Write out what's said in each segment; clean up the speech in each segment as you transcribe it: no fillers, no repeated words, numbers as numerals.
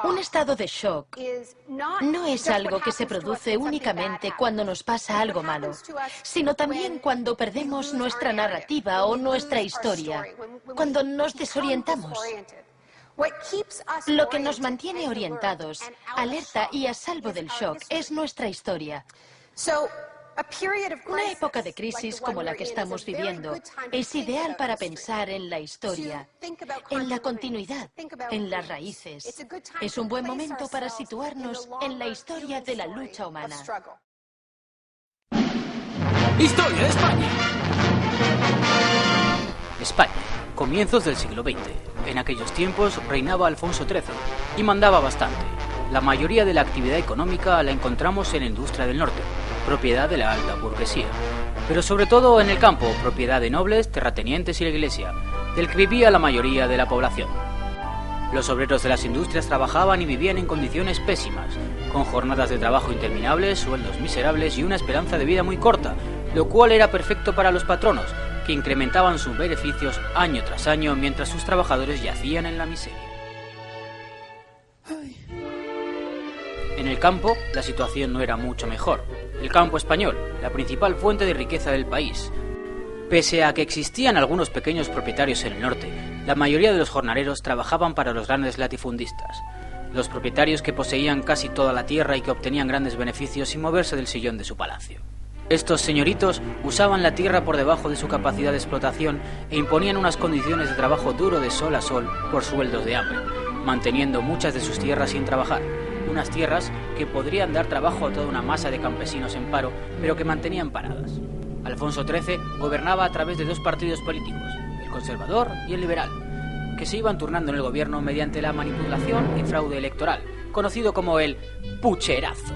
Un estado de shock no es algo que se produce únicamente cuando nos pasa algo malo, sino también cuando perdemos nuestra narrativa o nuestra historia, cuando nos desorientamos. Lo que nos mantiene orientados, alerta y a salvo del shock es nuestra historia. Una época de crisis como la que estamos viviendo es ideal para pensar en la historia, en la continuidad, en las raíces. Es un buen momento para situarnos en la historia de la lucha humana. Historia de España. España, comienzos del siglo XX. En aquellos tiempos reinaba Alfonso XIII y mandaba bastante. La mayoría de la actividad económica la encontramos en la industria del norte, propiedad de la alta burguesía, pero sobre todo en el campo, propiedad de nobles, terratenientes y la iglesia, del que vivía la mayoría de la población. Los obreros de las industrias trabajaban y vivían en condiciones pésimas, con jornadas de trabajo interminables, sueldos miserables y una esperanza de vida muy corta, lo cual era perfecto para los patronos, que incrementaban sus beneficios año tras año mientras sus trabajadores yacían en la miseria. En el campo, la situación no era mucho mejor. El campo español, la principal fuente de riqueza del país. Pese a que existían algunos pequeños propietarios en el norte, la mayoría de los jornaleros trabajaban para los grandes latifundistas, los propietarios que poseían casi toda la tierra y que obtenían grandes beneficios sin moverse del sillón de su palacio. Estos señoritos usaban la tierra por debajo de su capacidad de explotación e imponían unas condiciones de trabajo duro de sol a sol por sueldos de hambre, manteniendo muchas de sus tierras sin trabajar. Unas tierras que podrían dar trabajo a toda una masa de campesinos en paro, pero que mantenían paradas. Alfonso XIII gobernaba a través de dos partidos políticos, el conservador y el liberal, que se iban turnando en el gobierno mediante la manipulación y fraude electoral, conocido como el pucherazo.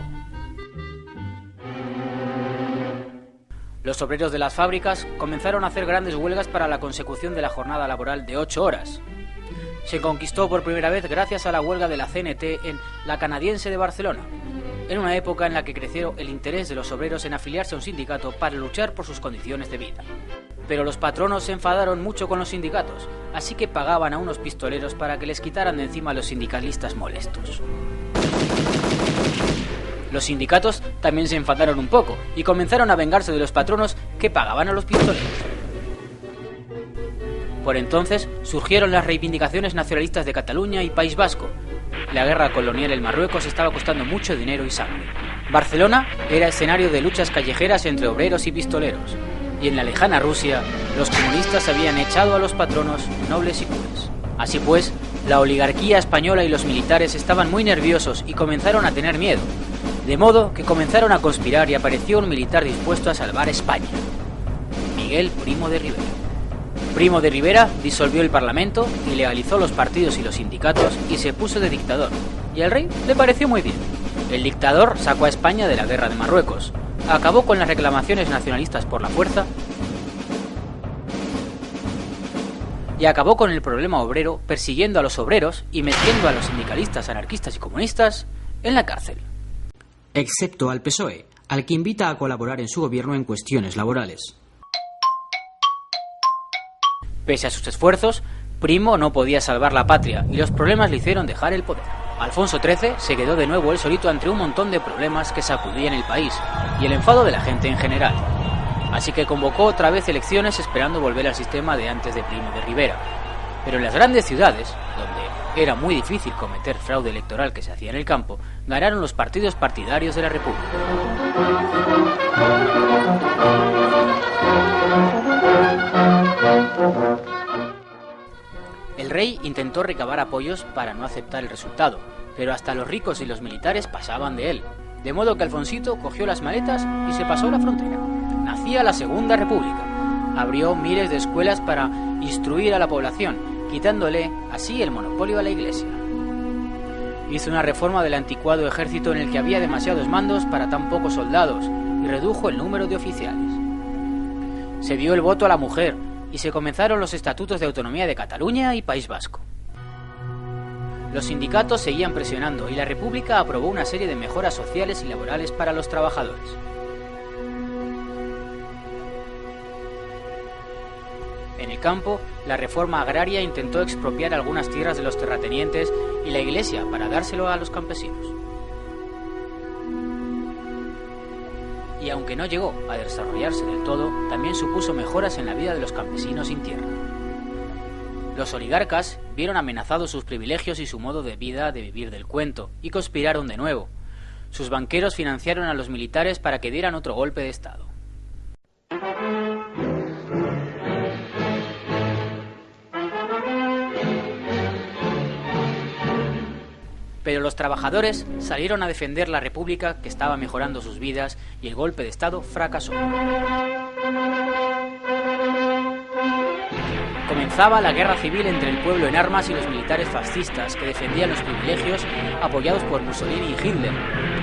Los obreros de las fábricas comenzaron a hacer grandes huelgas para la consecución de la jornada laboral de 8 horas. Se conquistó por primera vez gracias a la huelga de la CNT en la Canadiense de Barcelona, en una época en la que creció el interés de los obreros en afiliarse a un sindicato para luchar por sus condiciones de vida. Pero los patronos se enfadaron mucho con los sindicatos, así que pagaban a unos pistoleros para que les quitaran de encima a los sindicalistas molestos. Los sindicatos también se enfadaron un poco y comenzaron a vengarse de los patronos que pagaban a los pistoleros. Por entonces surgieron las reivindicaciones nacionalistas de Cataluña y País Vasco. La guerra colonial en Marruecos estaba costando mucho dinero y sangre. Barcelona era escenario de luchas callejeras entre obreros y pistoleros. Y en la lejana Rusia, los comunistas habían echado a los patronos, nobles y curas. Así pues, la oligarquía española y los militares estaban muy nerviosos y comenzaron a tener miedo. De modo que comenzaron a conspirar y apareció un militar dispuesto a salvar España. Miguel Primo de Rivera. Primo de Rivera disolvió el Parlamento, ilegalizó los partidos y los sindicatos y se puso de dictador. Y al rey le pareció muy bien. El dictador sacó a España de la guerra de Marruecos, acabó con las reclamaciones nacionalistas por la fuerza y acabó con el problema obrero persiguiendo a los obreros y metiendo a los sindicalistas, anarquistas y comunistas en la cárcel. Excepto al PSOE, al que invita a colaborar en su gobierno en cuestiones laborales. Pese a sus esfuerzos, Primo no podía salvar la patria y los problemas le hicieron dejar el poder. Alfonso XIII se quedó de nuevo él solito ante un montón de problemas que sacudían el país y el enfado de la gente en general. Así que convocó otra vez elecciones esperando volver al sistema de antes de Primo de Rivera. Pero en las grandes ciudades, donde era muy difícil cometer fraude electoral que se hacía en el campo, ganaron los partidos partidarios de la República. El rey intentó recabar apoyos para no aceptar el resultado, pero hasta los ricos y los militares pasaban de él, de modo que Alfonsito cogió las maletas y se pasó la frontera. Nacía la Segunda República. Abrió miles de escuelas para instruir a la población, quitándole así el monopolio a la Iglesia. Hizo una reforma del anticuado ejército en el que había demasiados mandos para tan pocos soldados y redujo el número de oficiales. Se dio el voto a la mujer y se comenzaron los estatutos de autonomía de Cataluña y País Vasco. Los sindicatos seguían presionando y la República aprobó una serie de mejoras sociales y laborales para los trabajadores. En el campo, la reforma agraria intentó expropiar algunas tierras de los terratenientes y la Iglesia para dárselo a los campesinos. Y aunque no llegó a desarrollarse del todo, también supuso mejoras en la vida de los campesinos sin tierra. Los oligarcas vieron amenazados sus privilegios y su modo de vida de vivir del cuento, y conspiraron de nuevo. Sus banqueros financiaron a los militares para que dieran otro golpe de Estado. Pero los trabajadores salieron a defender la República, que estaba mejorando sus vidas, y el golpe de Estado fracasó. Comenzaba la guerra civil entre el pueblo en armas y los militares fascistas, que defendían los privilegios apoyados por Mussolini y Hitler,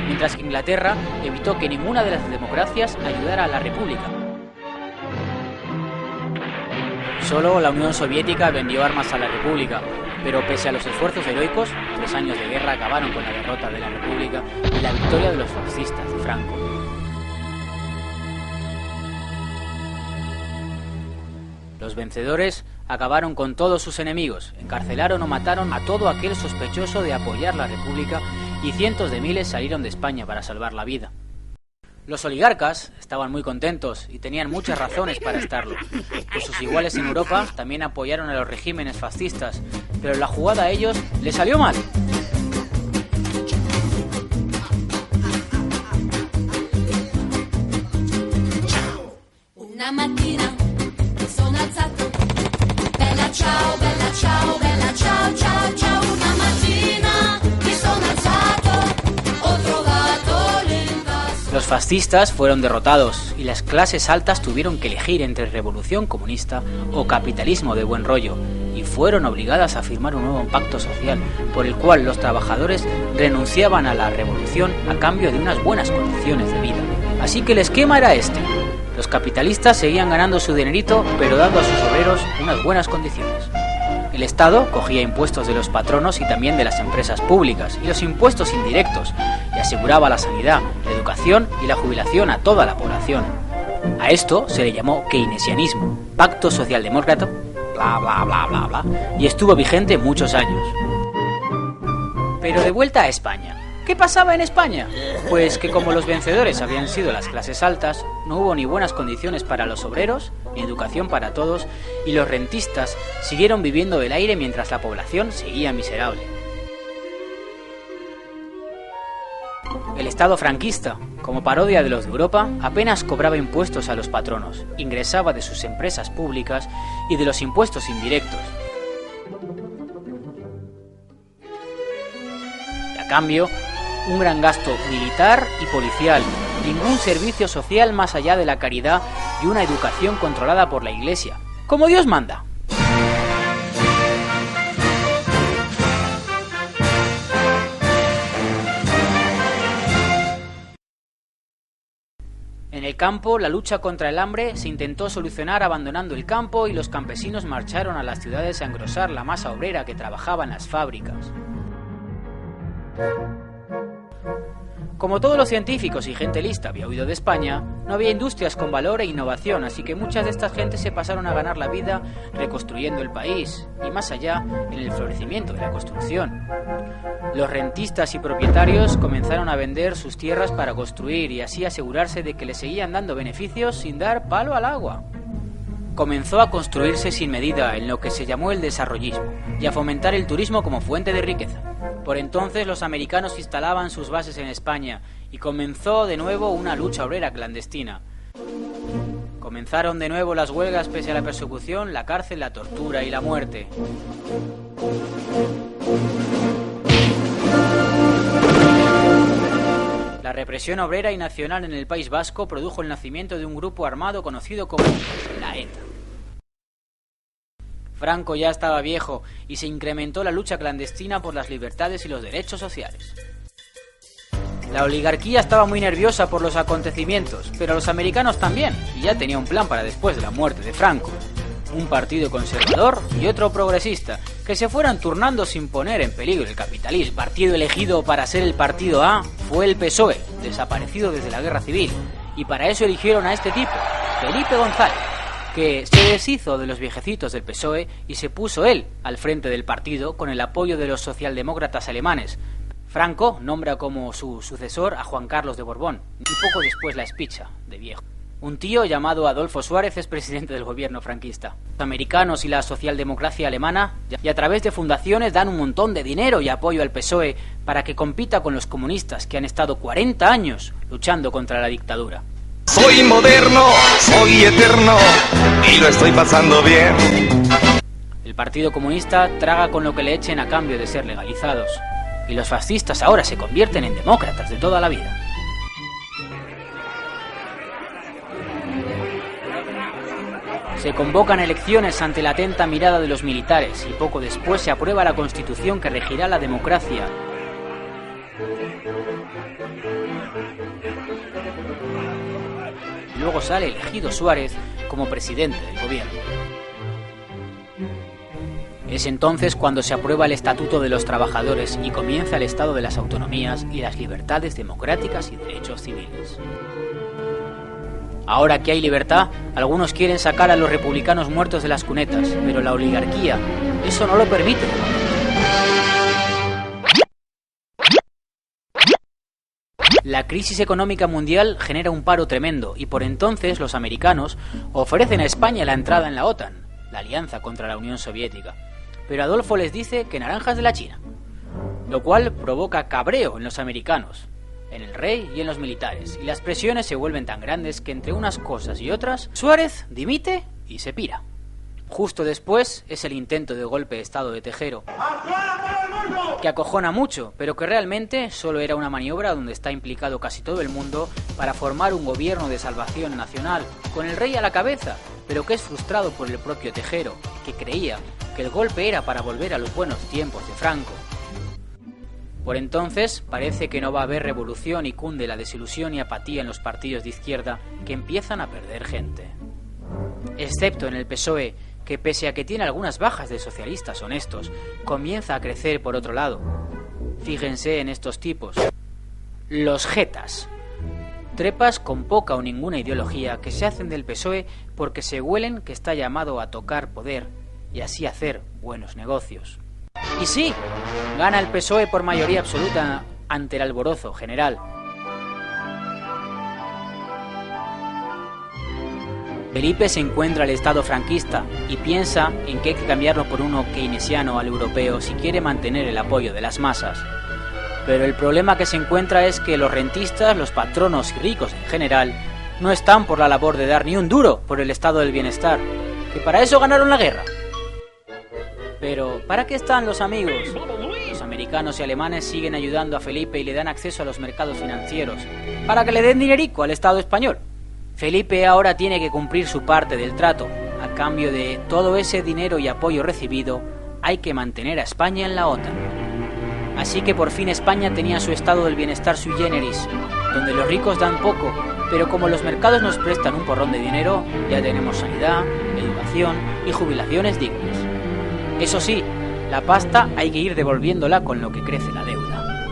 mientras que Inglaterra evitó que ninguna de las democracias ayudara a la República. Solo la Unión Soviética vendió armas a la República, pero pese a los esfuerzos heroicos, 3 años de guerra acabaron con la derrota de la República y la victoria de los fascistas de Franco. Los vencedores acabaron con todos sus enemigos, encarcelaron o mataron a todo aquel sospechoso de apoyar la República y cientos de miles salieron de España para salvar la vida. Los oligarcas estaban muy contentos y tenían muchas razones para estarlo, pues sus iguales en Europa también apoyaron a los regímenes fascistas, pero la jugada a ellos les salió mal. Una mattina sono alzato, bella ciao, bella ciao, bella ciao, ciao, ciao. Una mattina mi sono alzato, ho trovato l'invaso. Los fascistas fueron derrotados y las clases altas tuvieron que elegir entre revolución comunista o capitalismo de buen rollo, y fueron obligadas a firmar un nuevo pacto social por el cual los trabajadores renunciaban a la revolución a cambio de unas buenas condiciones de vida. Así que el esquema era este. Los capitalistas seguían ganando su dinerito, pero dando a sus obreros unas buenas condiciones. El Estado cogía impuestos de los patronos y también de las empresas públicas y los impuestos indirectos, y aseguraba la sanidad, la educación y la jubilación a toda la población. A esto se le llamó keynesianismo, pacto socialdemócrata, bla bla bla bla bla, y estuvo vigente muchos años. Pero de vuelta a España. ¿Qué pasaba en España? Pues que como los vencedores habían sido las clases altas, no hubo ni buenas condiciones para los obreros, ni educación para todos, y los rentistas siguieron viviendo del aire mientras la población seguía miserable. El Estado franquista, como parodia de los de Europa, apenas cobraba impuestos a los patronos, ingresaba de sus empresas públicas y de los impuestos indirectos. Y a cambio, un gran gasto militar y policial, ningún servicio social más allá de la caridad y una educación controlada por la Iglesia, como Dios manda. En el campo, la lucha contra el hambre se intentó solucionar abandonando el campo y los campesinos marcharon a las ciudades a engrosar la masa obrera que trabajaba en las fábricas. Como todos los científicos y gente lista había huido de España, no había industrias con valor e innovación, así que muchas de estas gentes se pasaron a ganar la vida reconstruyendo el país, y más allá, en el florecimiento de la construcción. Los rentistas y propietarios comenzaron a vender sus tierras para construir y así asegurarse de que les seguían dando beneficios sin dar palo al agua. Comenzó a construirse sin medida en lo que se llamó el desarrollismo y a fomentar el turismo como fuente de riqueza. Por entonces los americanos instalaban sus bases en España y comenzó de nuevo una lucha obrera clandestina. Comenzaron de nuevo las huelgas pese a la persecución, la cárcel, la tortura y la muerte. La represión obrera y nacional en el País Vasco produjo el nacimiento de un grupo armado conocido como la ETA. Franco ya estaba viejo y se incrementó la lucha clandestina por las libertades y los derechos sociales. La oligarquía estaba muy nerviosa por los acontecimientos, pero los americanos también, y ya tenía un plan para después de la muerte de Franco. Un partido conservador y otro progresista, que se fueran turnando sin poner en peligro el capitalismo. El partido elegido para ser el partido A fue el PSOE, desaparecido desde la Guerra Civil, y para eso eligieron a este tipo, Felipe González, que se deshizo de los viejecitos del PSOE y se puso él al frente del partido con el apoyo de los socialdemócratas alemanes. Franco nombra como su sucesor a Juan Carlos de Borbón y poco después la espicha de viejo. Un tío llamado Adolfo Suárez es presidente del gobierno franquista. Los americanos y la socialdemocracia alemana, y a través de fundaciones, dan un montón de dinero y apoyo al PSOE para que compita con los comunistas que han estado 40 años luchando contra la dictadura. Soy moderno, soy eterno y lo estoy pasando bien. El Partido Comunista traga con lo que le echen a cambio de ser legalizados. Y los fascistas ahora se convierten en demócratas de toda la vida. Se convocan elecciones ante la atenta mirada de los militares y poco después se aprueba la Constitución que regirá la democracia. Luego sale elegido Suárez como presidente del gobierno. Es entonces cuando se aprueba el Estatuto de los Trabajadores y comienza el Estado de las Autonomías y las libertades democráticas y derechos civiles. Ahora que hay libertad, algunos quieren sacar a los republicanos muertos de las cunetas, pero la oligarquía eso no lo permite. La crisis económica mundial genera un paro tremendo y por entonces los americanos ofrecen a España la entrada en la OTAN, la alianza contra la Unión Soviética. Pero Adolfo les dice que naranjas de la China, lo cual provoca cabreo en los americanos, en el rey y en los militares, y las presiones se vuelven tan grandes que entre unas cosas y otras, Suárez dimite y se pira. Justo después es el intento de golpe de estado de Tejero, que acojona mucho, pero que realmente solo era una maniobra donde está implicado casi todo el mundo para formar un gobierno de salvación nacional, con el rey a la cabeza, pero que es frustrado por el propio Tejero, que creía que el golpe era para volver a los buenos tiempos de Franco. Por entonces parece que no va a haber revolución y cunde la desilusión y apatía en los partidos de izquierda que empiezan a perder gente. Excepto en el PSOE, que pese a que tiene algunas bajas de socialistas honestos, comienza a crecer por otro lado. Fíjense en estos tipos. Los jetas. Trepas con poca o ninguna ideología que se hacen del PSOE porque se huelen que está llamado a tocar poder y así hacer buenos negocios. Y sí, gana el PSOE por mayoría absoluta ante el alborozo general. Felipe se encuentra al Estado franquista y piensa en que hay que cambiarlo por uno keynesiano al europeo si quiere mantener el apoyo de las masas. Pero el problema que se encuentra es que los rentistas, los patronos y ricos en general, no están por la labor de dar ni un duro por el estado del bienestar, que para eso ganaron la guerra. Pero, ¿para qué están los amigos? Los americanos y alemanes siguen ayudando a Felipe y le dan acceso a los mercados financieros, para que le den dinerico al Estado español. Felipe ahora tiene que cumplir su parte del trato. A cambio de todo ese dinero y apoyo recibido, hay que mantener a España en la OTAN. Así que por fin España tenía su estado del bienestar sui generis, donde los ricos dan poco, pero como los mercados nos prestan un porrón de dinero, ya tenemos sanidad, educación y jubilaciones dignas. Eso sí, la pasta hay que ir devolviéndola con lo que crece la deuda.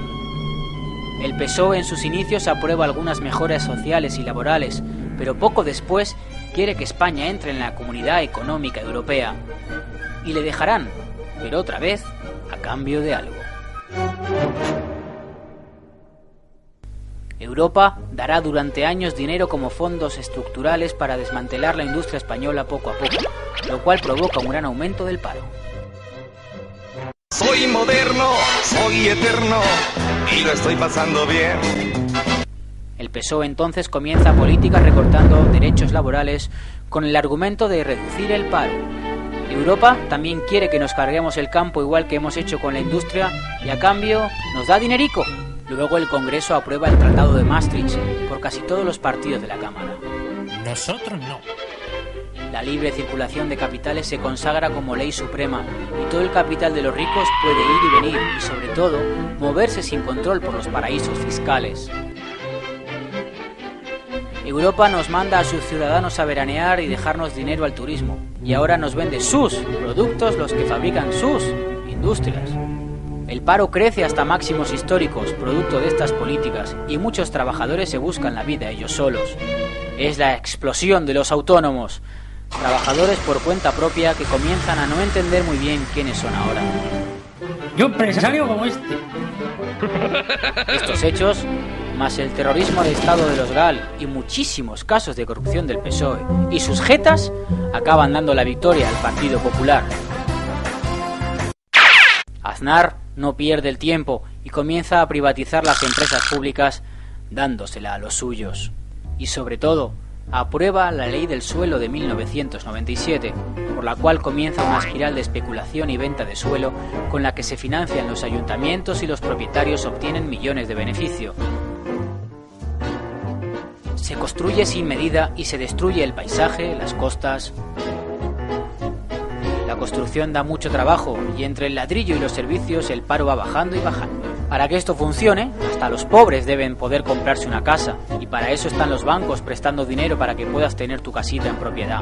El PSOE en sus inicios aprueba algunas mejoras sociales y laborales, pero poco después quiere que España entre en la Comunidad Económica Europea. Y le dejarán, pero otra vez, a cambio de algo. Europa dará durante años dinero como fondos estructurales para desmantelar la industria española poco a poco, lo cual provoca un gran aumento del paro. Soy moderno, soy eterno y lo estoy pasando bien. El PSOE entonces comienza políticas recortando derechos laborales con el argumento de reducir el paro. Europa también quiere que nos carguemos el campo igual que hemos hecho con la industria y a cambio nos da dinerico. Luego el Congreso aprueba el Tratado de Maastricht por casi todos los partidos de la Cámara. Nosotros no. La libre circulación de capitales se consagra como ley suprema y todo el capital de los ricos puede ir y venir y sobre todo moverse sin control por los paraísos fiscales. Europa nos manda a sus ciudadanos a veranear y dejarnos dinero al turismo y ahora nos vende sus productos los que fabrican sus industrias. El paro crece hasta máximos históricos producto de estas políticas y muchos trabajadores se buscan la vida ellos solos. Es la explosión de los autónomos. trabajadores por cuenta propia que comienzan a no entender muy bien quiénes son ahora. Yo empresario como este. Estos hechos, más el terrorismo de Estado de los GAL y muchísimos casos de corrupción del PSOE y sus jetas, acaban dando la victoria al Partido Popular. Aznar no pierde el tiempo y comienza a privatizar las empresas públicas, dándosela a los suyos. Y sobre todo, aprueba la Ley del Suelo de 1997, por la cual comienza una espiral de especulación y venta de suelo con la que se financian los ayuntamientos y los propietarios obtienen millones de beneficio. Se construye sin medida y se destruye el paisaje, las costas. La construcción da mucho trabajo y entre el ladrillo y los servicios el paro va bajando y bajando. Para que esto funcione, hasta los pobres deben poder comprarse una casa y para eso están los bancos prestando dinero para que puedas tener tu casita en propiedad.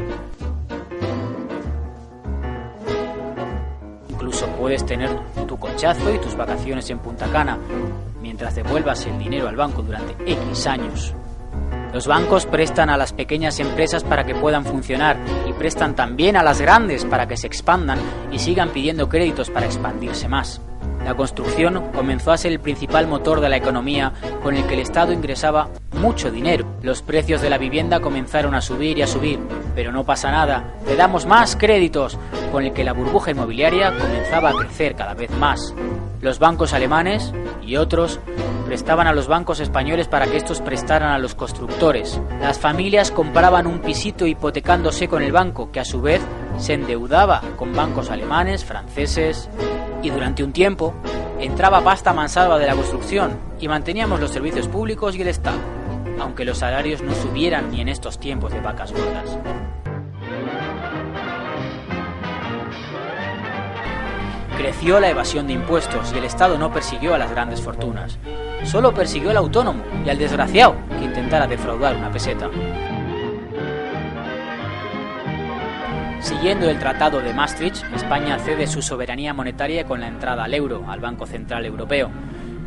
Incluso puedes tener tu cochazo y tus vacaciones en Punta Cana mientras devuelvas el dinero al banco durante X años. Los bancos prestan a las pequeñas empresas para que puedan funcionar y prestan también a las grandes para que se expandan y sigan pidiendo créditos para expandirse más. La construcción comenzó a ser el principal motor de la economía con el que el Estado ingresaba mucho dinero. Los precios de la vivienda comenzaron a subir y a subir, pero no pasa nada, te damos más créditos, con el que la burbuja inmobiliaria comenzaba a crecer cada vez más. Los bancos alemanes y otros prestaban a los bancos españoles para que estos prestaran a los constructores. Las familias compraban un pisito hipotecándose con el banco, que a su vez se endeudaba con bancos alemanes, franceses, y durante un tiempo entraba pasta mansalva de la construcción y manteníamos los servicios públicos y el Estado, aunque los salarios no subieran ni en estos tiempos de vacas gordas. Creció la evasión de impuestos y el Estado no persiguió a las grandes fortunas. Solo persiguió al autónomo y al desgraciado que intentara defraudar una peseta. Siguiendo el Tratado de Maastricht, España cede su soberanía monetaria con la entrada al euro, al Banco Central Europeo,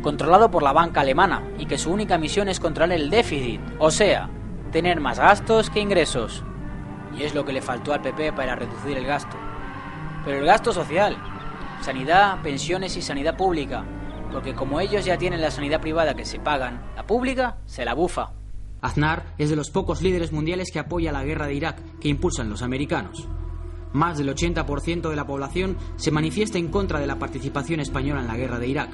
controlado por la banca alemana y que su única misión es controlar el déficit, o sea, tener más gastos que ingresos. Y es lo que le faltó al PP para reducir el gasto. Pero el gasto social, sanidad, pensiones y sanidad pública, porque como ellos ya tienen la sanidad privada que se pagan, la pública se la bufa. Aznar es de los pocos líderes mundiales que apoya la guerra de Irak que impulsan los americanos. Más del 80% de la población se manifiesta en contra de la participación española en la guerra de Irak,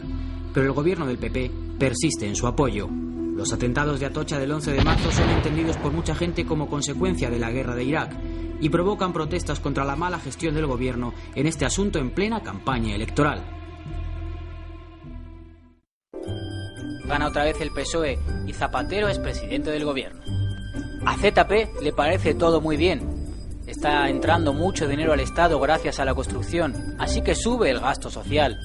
pero el gobierno del PP persiste en su apoyo. Los atentados de Atocha del 11 de marzo son entendidos por mucha gente como consecuencia de la guerra de Irak y provocan protestas contra la mala gestión del gobierno en este asunto en plena campaña electoral. Gana otra vez el PSOE y Zapatero es presidente del gobierno. A ZP le parece todo muy bien. Está entrando mucho dinero al Estado gracias a la construcción, así que sube el gasto social.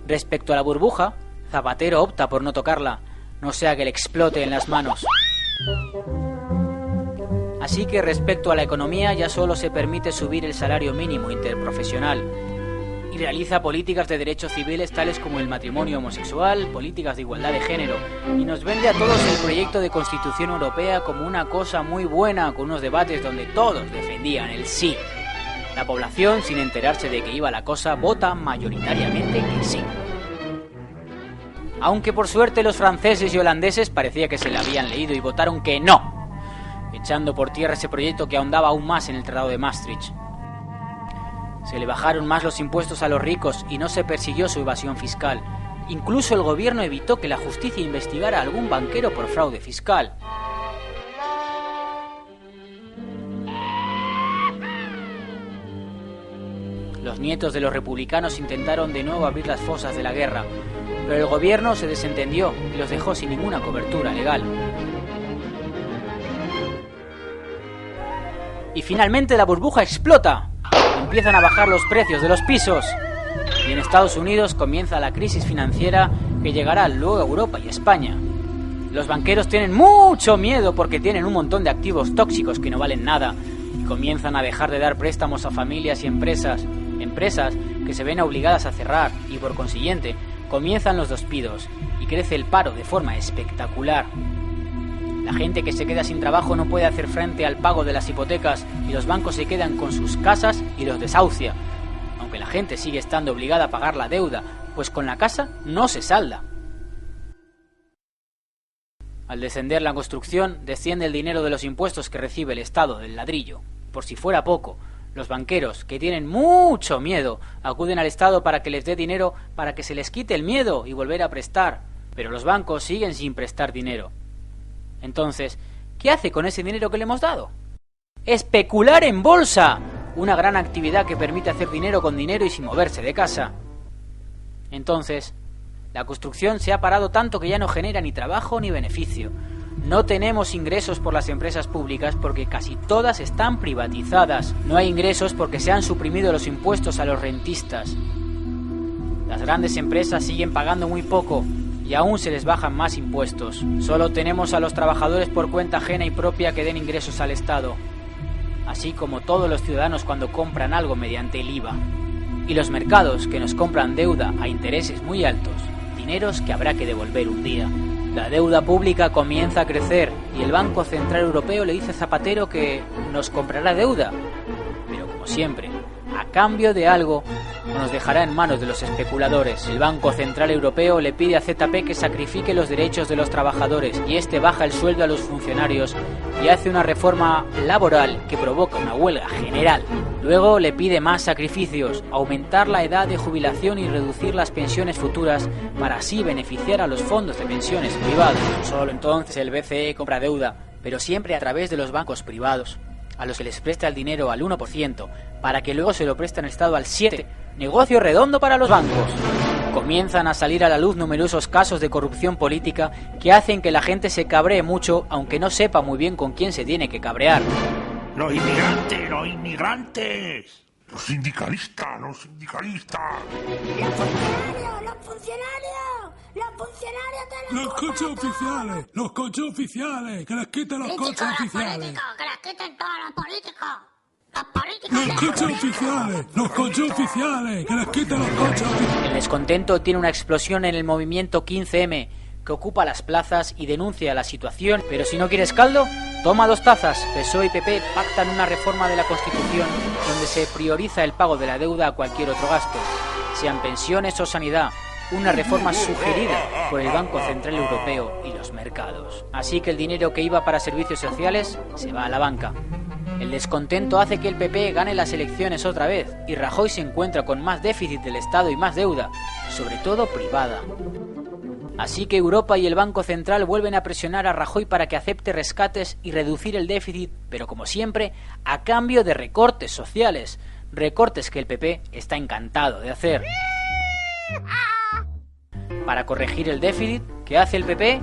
Respecto a la burbuja, Zapatero opta por no tocarla, no sea que le explote en las manos. Así que respecto a la economía ya solo se permite subir el salario mínimo interprofesional y realiza políticas de derechos civiles tales como el matrimonio homosexual, políticas de igualdad de género, y nos vende a todos el proyecto de Constitución Europea como una cosa muy buena, con unos debates donde todos defendían el sí. La población, sin enterarse de que iba la cosa, vota mayoritariamente que sí. Aunque por suerte los franceses y holandeses parecía que se la habían leído y votaron que no, echando por tierra ese proyecto que ahondaba aún más en el Tratado de Maastricht. Se le bajaron más los impuestos a los ricos y no se persiguió su evasión fiscal. Incluso el gobierno evitó que la justicia investigara a algún banquero por fraude fiscal. Los nietos de los republicanos intentaron de nuevo abrir las fosas de la guerra, pero el gobierno se desentendió y los dejó sin ninguna cobertura legal. Y finalmente la burbuja explota. Empiezan a bajar los precios de los pisos. Y en Estados Unidos comienza la crisis financiera que llegará luego a Europa y España. Los banqueros tienen mucho miedo porque tienen un montón de activos tóxicos que no valen nada y comienzan a dejar de dar préstamos a familias y empresas que se ven obligadas a cerrar y por consiguiente comienzan los despidos y crece el paro de forma espectacular. La gente que se queda sin trabajo no puede hacer frente al pago de las hipotecas y los bancos se quedan con sus casas y los desahucia. Aunque la gente sigue estando obligada a pagar la deuda, pues con la casa no se salda. Al descender la construcción, desciende el dinero de los impuestos que recibe el Estado del ladrillo. Por si fuera poco, los banqueros, que tienen mucho miedo, acuden al Estado para que les dé dinero para que se les quite el miedo y volver a prestar. Pero los bancos siguen sin prestar dinero. Entonces, ¿qué hace con ese dinero que le hemos dado? ¡Especular en bolsa! Una gran actividad que permite hacer dinero con dinero y sin moverse de casa. Entonces, la construcción se ha parado tanto que ya no genera ni trabajo ni beneficio. No tenemos ingresos por las empresas públicas porque casi todas están privatizadas. No hay ingresos porque se han suprimido los impuestos a los rentistas. Las grandes empresas siguen pagando muy poco y aún se les bajan más impuestos. Solo tenemos a los trabajadores por cuenta ajena y propia que den ingresos al Estado, así como todos los ciudadanos cuando compran algo mediante el IVA. Y los mercados que nos compran deuda a intereses muy altos, dineros que habrá que devolver un día. La deuda pública comienza a crecer y el Banco Central Europeo le dice a Zapatero que nos comprará deuda, pero como siempre, a cambio de algo, nos dejará en manos de los especuladores. El Banco Central Europeo le pide a ZP que sacrifique los derechos de los trabajadores y este baja el sueldo a los funcionarios y hace una reforma laboral que provoca una huelga general. Luego le pide más sacrificios, aumentar la edad de jubilación y reducir las pensiones futuras para así beneficiar a los fondos de pensiones privados. Solo entonces el BCE compra deuda, pero siempre a través de los bancos privados, a los que les presta el dinero al 1%, para que luego se lo presten al Estado al 7%. Negocio redondo para los bancos. Comienzan a salir a la luz numerosos casos de corrupción política que hacen que la gente se cabree mucho, aunque no sepa muy bien con quién se tiene que cabrear. ¡Los inmigrantes! ¡Los inmigrantes! ¡Los sindicalistas! ¡Los sindicalistas! ¡Los funcionarios! ¡Los funcionarios! ¡Los funcionarios de la ¡Los coches oficiales! ¡Los coches oficiales! ¡Que les quiten los coches oficiales! ¡Que les quiten todos los políticos! ¡Los coches oficiales! ¡Los coches oficiales! ¡Que les quiten los coches oficiales! El descontento tiene una explosión en el movimiento 15M, que ocupa las plazas y denuncia la situación. Pero si no quieres caldo, toma 2 tazas. PSOE y PP pactan una reforma de la Constitución donde se prioriza el pago de la deuda a cualquier otro gasto, sean pensiones o sanidad. Una reforma sugerida por el Banco Central Europeo y los mercados. Así que el dinero que iba para servicios sociales se va a la banca. El descontento hace que el PP gane las elecciones otra vez y Rajoy se encuentra con más déficit del Estado y más deuda, sobre todo privada. Así que Europa y el Banco Central vuelven a presionar a Rajoy para que acepte rescates y reducir el déficit, pero como siempre, a cambio de recortes sociales. Recortes que el PP está encantado de hacer. Para corregir el déficit, ¿qué hace el PP?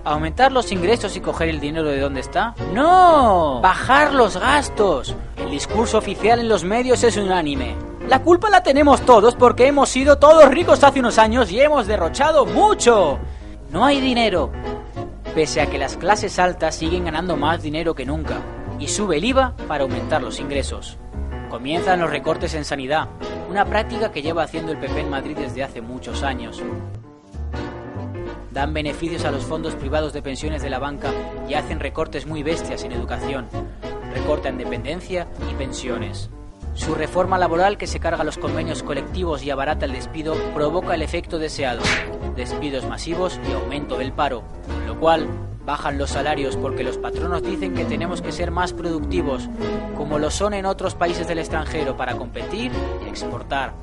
¿Aumentar los ingresos y coger el dinero de donde está? ¡No! ¡Bajar los gastos! El discurso oficial en los medios es unánime. La culpa la tenemos todos porque hemos sido todos ricos hace unos años y hemos derrochado mucho. No hay dinero. Pese a que las clases altas siguen ganando más dinero que nunca. Y sube el IVA para aumentar los ingresos. Comienzan los recortes en sanidad, una práctica que lleva haciendo el PP en Madrid desde hace muchos años. Dan beneficios a los fondos privados de pensiones de la banca y hacen recortes muy bestias en educación. Recortan dependencia y pensiones. Su reforma laboral, que se carga los convenios colectivos y abarata el despido, provoca el efecto deseado: despidos masivos y aumento del paro, con lo cual bajan los salarios porque los patronos dicen que tenemos que ser más productivos, como lo son en otros países del extranjero, para competir y exportar.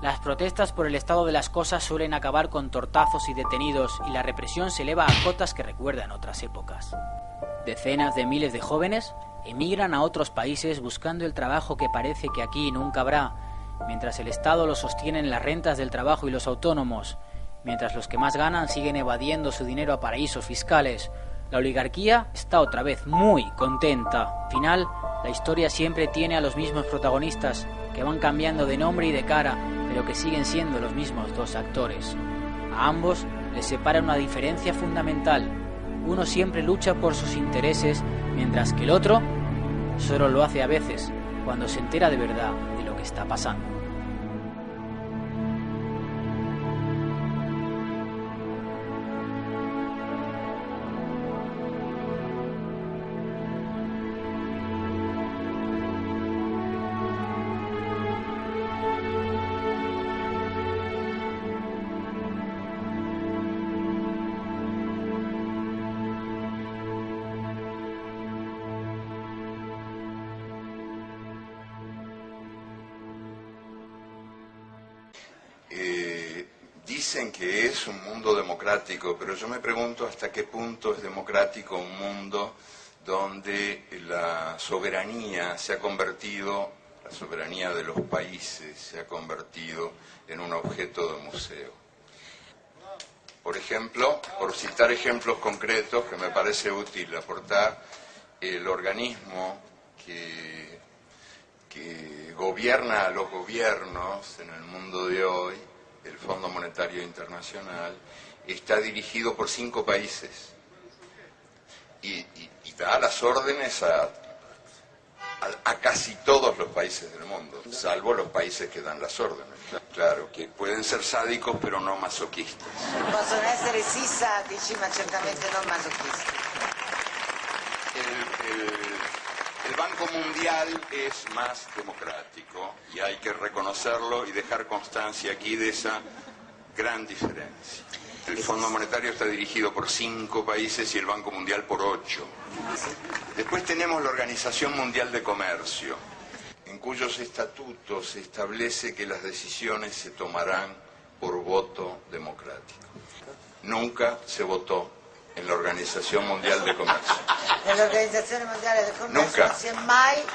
Las protestas por el estado de las cosas suelen acabar con tortazos y detenidos, y la represión se eleva a cotas que recuerdan otras épocas. Decenas de miles de jóvenes emigran a otros países buscando el trabajo que parece que aquí nunca habrá, mientras el Estado lo sostienen las rentas del trabajo y los autónomos, mientras los que más ganan siguen evadiendo su dinero a paraísos fiscales. La oligarquía está otra vez muy contenta. Al final, la historia siempre tiene a los mismos protagonistas, que van cambiando de nombre y de cara, pero que siguen siendo los mismos 2 actores. A ambos les separa una diferencia fundamental. Uno siempre lucha por sus intereses, mientras que el otro solo lo hace a veces, cuando se entera de verdad de lo que está pasando. dicen que es un mundo democrático, pero yo me pregunto hasta qué punto es democrático un mundo donde la soberanía se ha convertido, la soberanía de los países se ha convertido en un objeto de museo. Por ejemplo, por citar ejemplos concretos que me parece útil aportar, el organismo que gobierna a los gobiernos en el mundo de hoy, el Fondo Monetario Internacional, está dirigido por 5 países y da las órdenes a casi todos los países del mundo, salvo los países que dan las órdenes. Claro, que pueden ser sádicos pero no masoquistas. Possono essere sì sadici, ma certamente non masochisti. El Banco Mundial es más democrático y hay que reconocerlo y dejar constancia aquí de esa gran diferencia. El Fondo Monetario está dirigido por 5 países y el Banco Mundial por 8. Después tenemos la Organización Mundial de Comercio, en cuyos estatutos se establece que las decisiones se tomarán por voto democrático. Nunca se votó en la Organización Mundial de Comercio. Nell'Organizzazione Mondiale del Commercio Nunca. non si è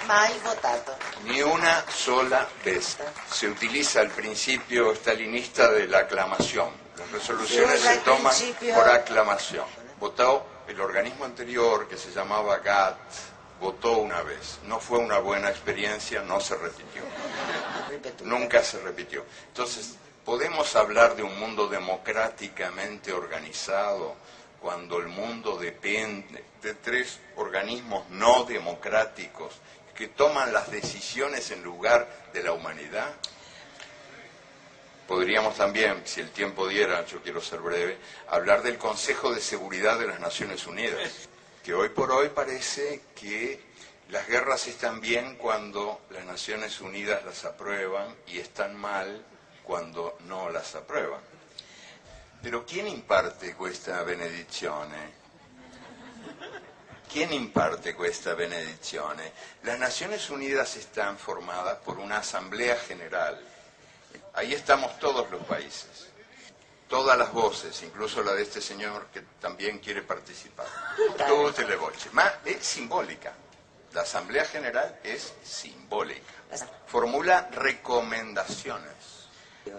mai votato. Ni una sola vez. Se utiliza el principio stalinista de la aclamación. Las resoluciones se toman por aclamación. Votó el organismo anterior, que se llamaba GATT, votó una vez. No fue una buena experiencia, no se repitió. Nunca se repitió. Entonces, ¿podemos hablar de un mundo democráticamente organizado cuando el mundo depende de 3 organismos no democráticos que toman las decisiones en lugar de la humanidad? Podríamos también, si el tiempo diera, yo quiero ser breve, hablar del Consejo de Seguridad de las Naciones Unidas, que hoy por hoy parece que las guerras están bien cuando las Naciones Unidas las aprueban y están mal cuando no las aprueban. Pero ¿quién imparte questa benedizione? ¿Quién imparte questa benedizione? Las Naciones Unidas están formadas por una Asamblea General. Ahí estamos todos los países, todas las voces, incluso la de este señor que también quiere participar. Tutte le voci. Ma è simbólica. La Asamblea General es simbólica. Formula recomendaciones.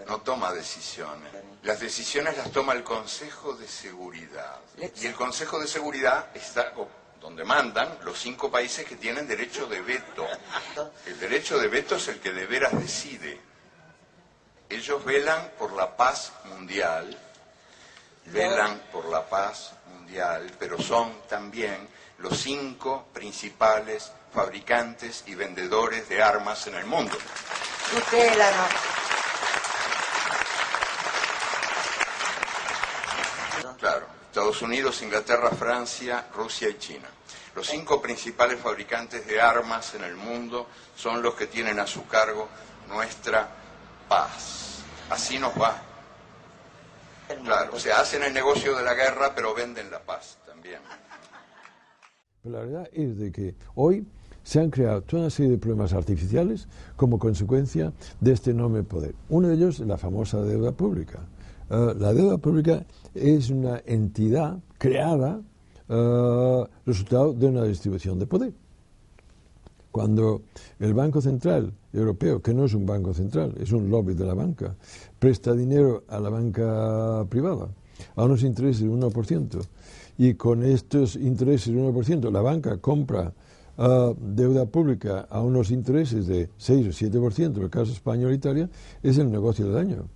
No toma decisiones. Las decisiones las toma el Consejo de Seguridad. Y el Consejo de Seguridad está donde mandan los 5 países que tienen derecho de veto. El derecho de veto es el que de veras decide. Ellos velan por la paz mundial, pero son también los 5 principales fabricantes y vendedores de armas en el mundo. Tutelano. Claro, Estados Unidos, Inglaterra, Francia, Rusia y China. Los 5 principales fabricantes de armas en el mundo son los que tienen a su cargo nuestra paz. Así nos va. Claro, o sea, hacen el negocio de la guerra, pero venden la paz también. Pero la verdad es de que hoy se han creado toda una serie de problemas artificiales como consecuencia de este enorme poder. Uno de ellos es la famosa deuda pública. La deuda pública es una entidad creada resultado de una distribución de poder. Cuando el Banco Central Europeo, que no es un banco central, es un lobby de la banca, presta dinero a la banca privada a unos intereses del 1%, y con estos intereses del 1% la banca compra deuda pública a unos intereses de 6 o 7%, en el caso español e Italia, es el negocio del año.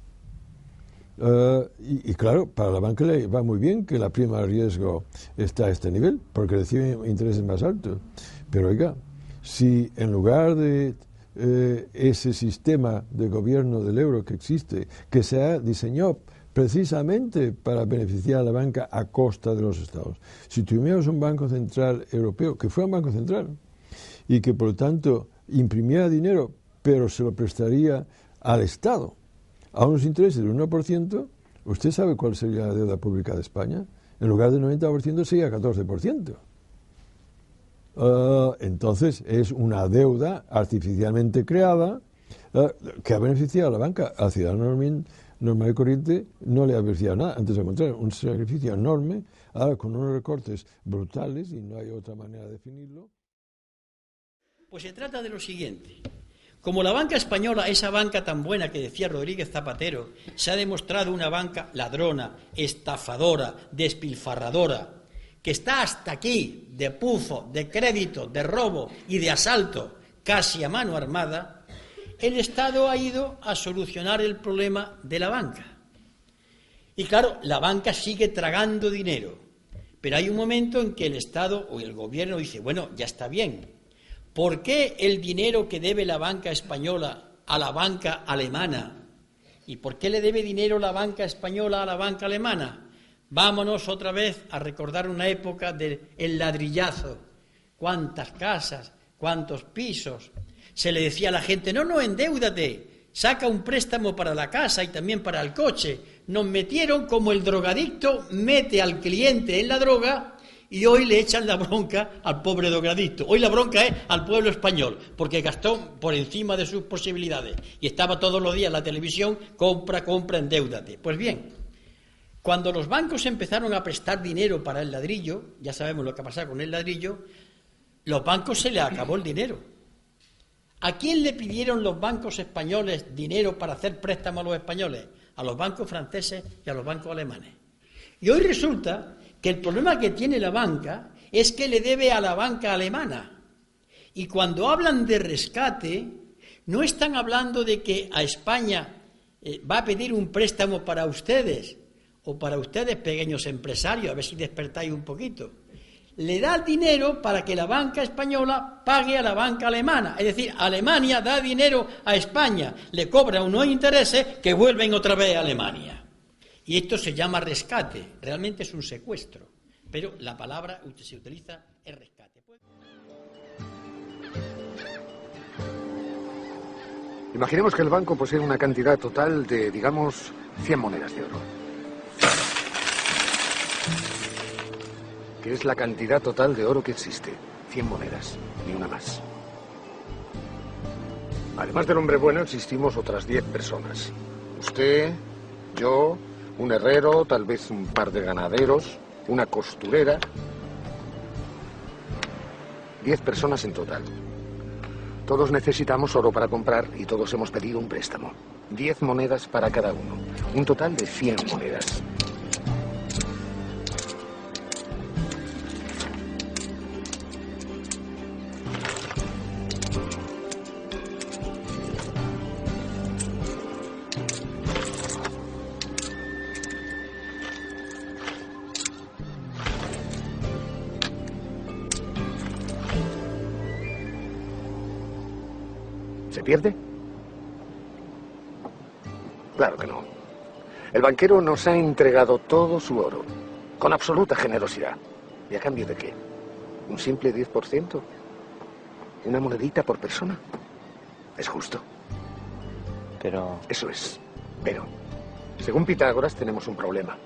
Y claro, para la banca le va muy bien que la prima de riesgo está a este nivel, porque recibe intereses más altos. Pero oiga, si en lugar de ese sistema de gobierno del euro que existe, que se ha diseñado precisamente para beneficiar a la banca a costa de los estados, si tuviéramos un Banco Central Europeo, que fuera un Banco Central, y que por lo tanto imprimiera dinero, pero se lo prestaría al Estado, a unos intereses del 1%, ¿usted sabe cuál sería la deuda pública de España? En lugar del 90% sería 14%. Entonces es una deuda artificialmente creada que ha beneficiado a la banca, al ciudadano normal y corriente no le ha beneficiado nada, antes al contrario, un sacrificio enorme, ahora con unos recortes brutales, y no hay otra manera de definirlo. Pues se trata de lo siguiente. Como la banca española, esa banca tan buena que decía Rodríguez Zapatero, se ha demostrado una banca ladrona, estafadora, despilfarradora, que está hasta aquí de pufo, de crédito, de robo y de asalto, casi a mano armada, el Estado ha ido a solucionar el problema de la banca. Y claro, la banca sigue tragando dinero, pero hay un momento en que el Estado o el gobierno dice, bueno, ya está bien, ¿por qué el dinero que debe la banca española a la banca alemana? ¿Y por qué le debe dinero la banca española a la banca alemana? Vámonos otra vez a recordar una época del ladrillazo. ¿Cuántas casas? ¿Cuántos pisos? Se le decía a la gente, no, endéudate, saca un préstamo para la casa y también para el coche. Nos metieron como el drogadicto mete al cliente en la droga y hoy le echan la bronca al pobre drogadicto. Hoy la bronca es al pueblo español, porque gastó por encima de sus posibilidades y estaba todos los días en la televisión, compra, endéudate. Pues bien, cuando los bancos empezaron a prestar dinero para el ladrillo, ya sabemos lo que ha pasado con el ladrillo, los bancos se les acabó el dinero. ¿A quién le pidieron los bancos españoles dinero para hacer préstamos a los españoles? A los bancos franceses y a los bancos alemanes. Y hoy resulta que el problema que tiene la banca es que le debe a la banca alemana. Y cuando hablan de rescate, no están hablando de que a España va a pedir un préstamo para ustedes, o para ustedes pequeños empresarios, a ver si despertáis un poquito. Le da dinero para que la banca española pague a la banca alemana. Es decir, Alemania da dinero a España, le cobra unos intereses que vuelven otra vez a Alemania. Y esto se llama rescate, realmente es un secuestro, pero la palabra que se utiliza es rescate. Imaginemos que el banco posee una cantidad total de, digamos, 100 monedas de oro. Que es la cantidad total de oro que existe. 100 monedas, ni una más. Además del hombre bueno, existimos otras 10 personas. Usted, yo, un herrero, tal vez un par de ganaderos, una costurera. 10 personas en total. Todos necesitamos oro para comprar y todos hemos pedido un préstamo. 10 monedas para cada uno. Un total de 100 monedas. ¿Se pierde? Claro que no. El banquero nos ha entregado todo su oro, con absoluta generosidad. ¿Y a cambio de qué? ¿Un simple 10%? ¿Una monedita por persona? ¿Es justo? Pero... Eso es. Pero, según Pitágoras, tenemos un problema.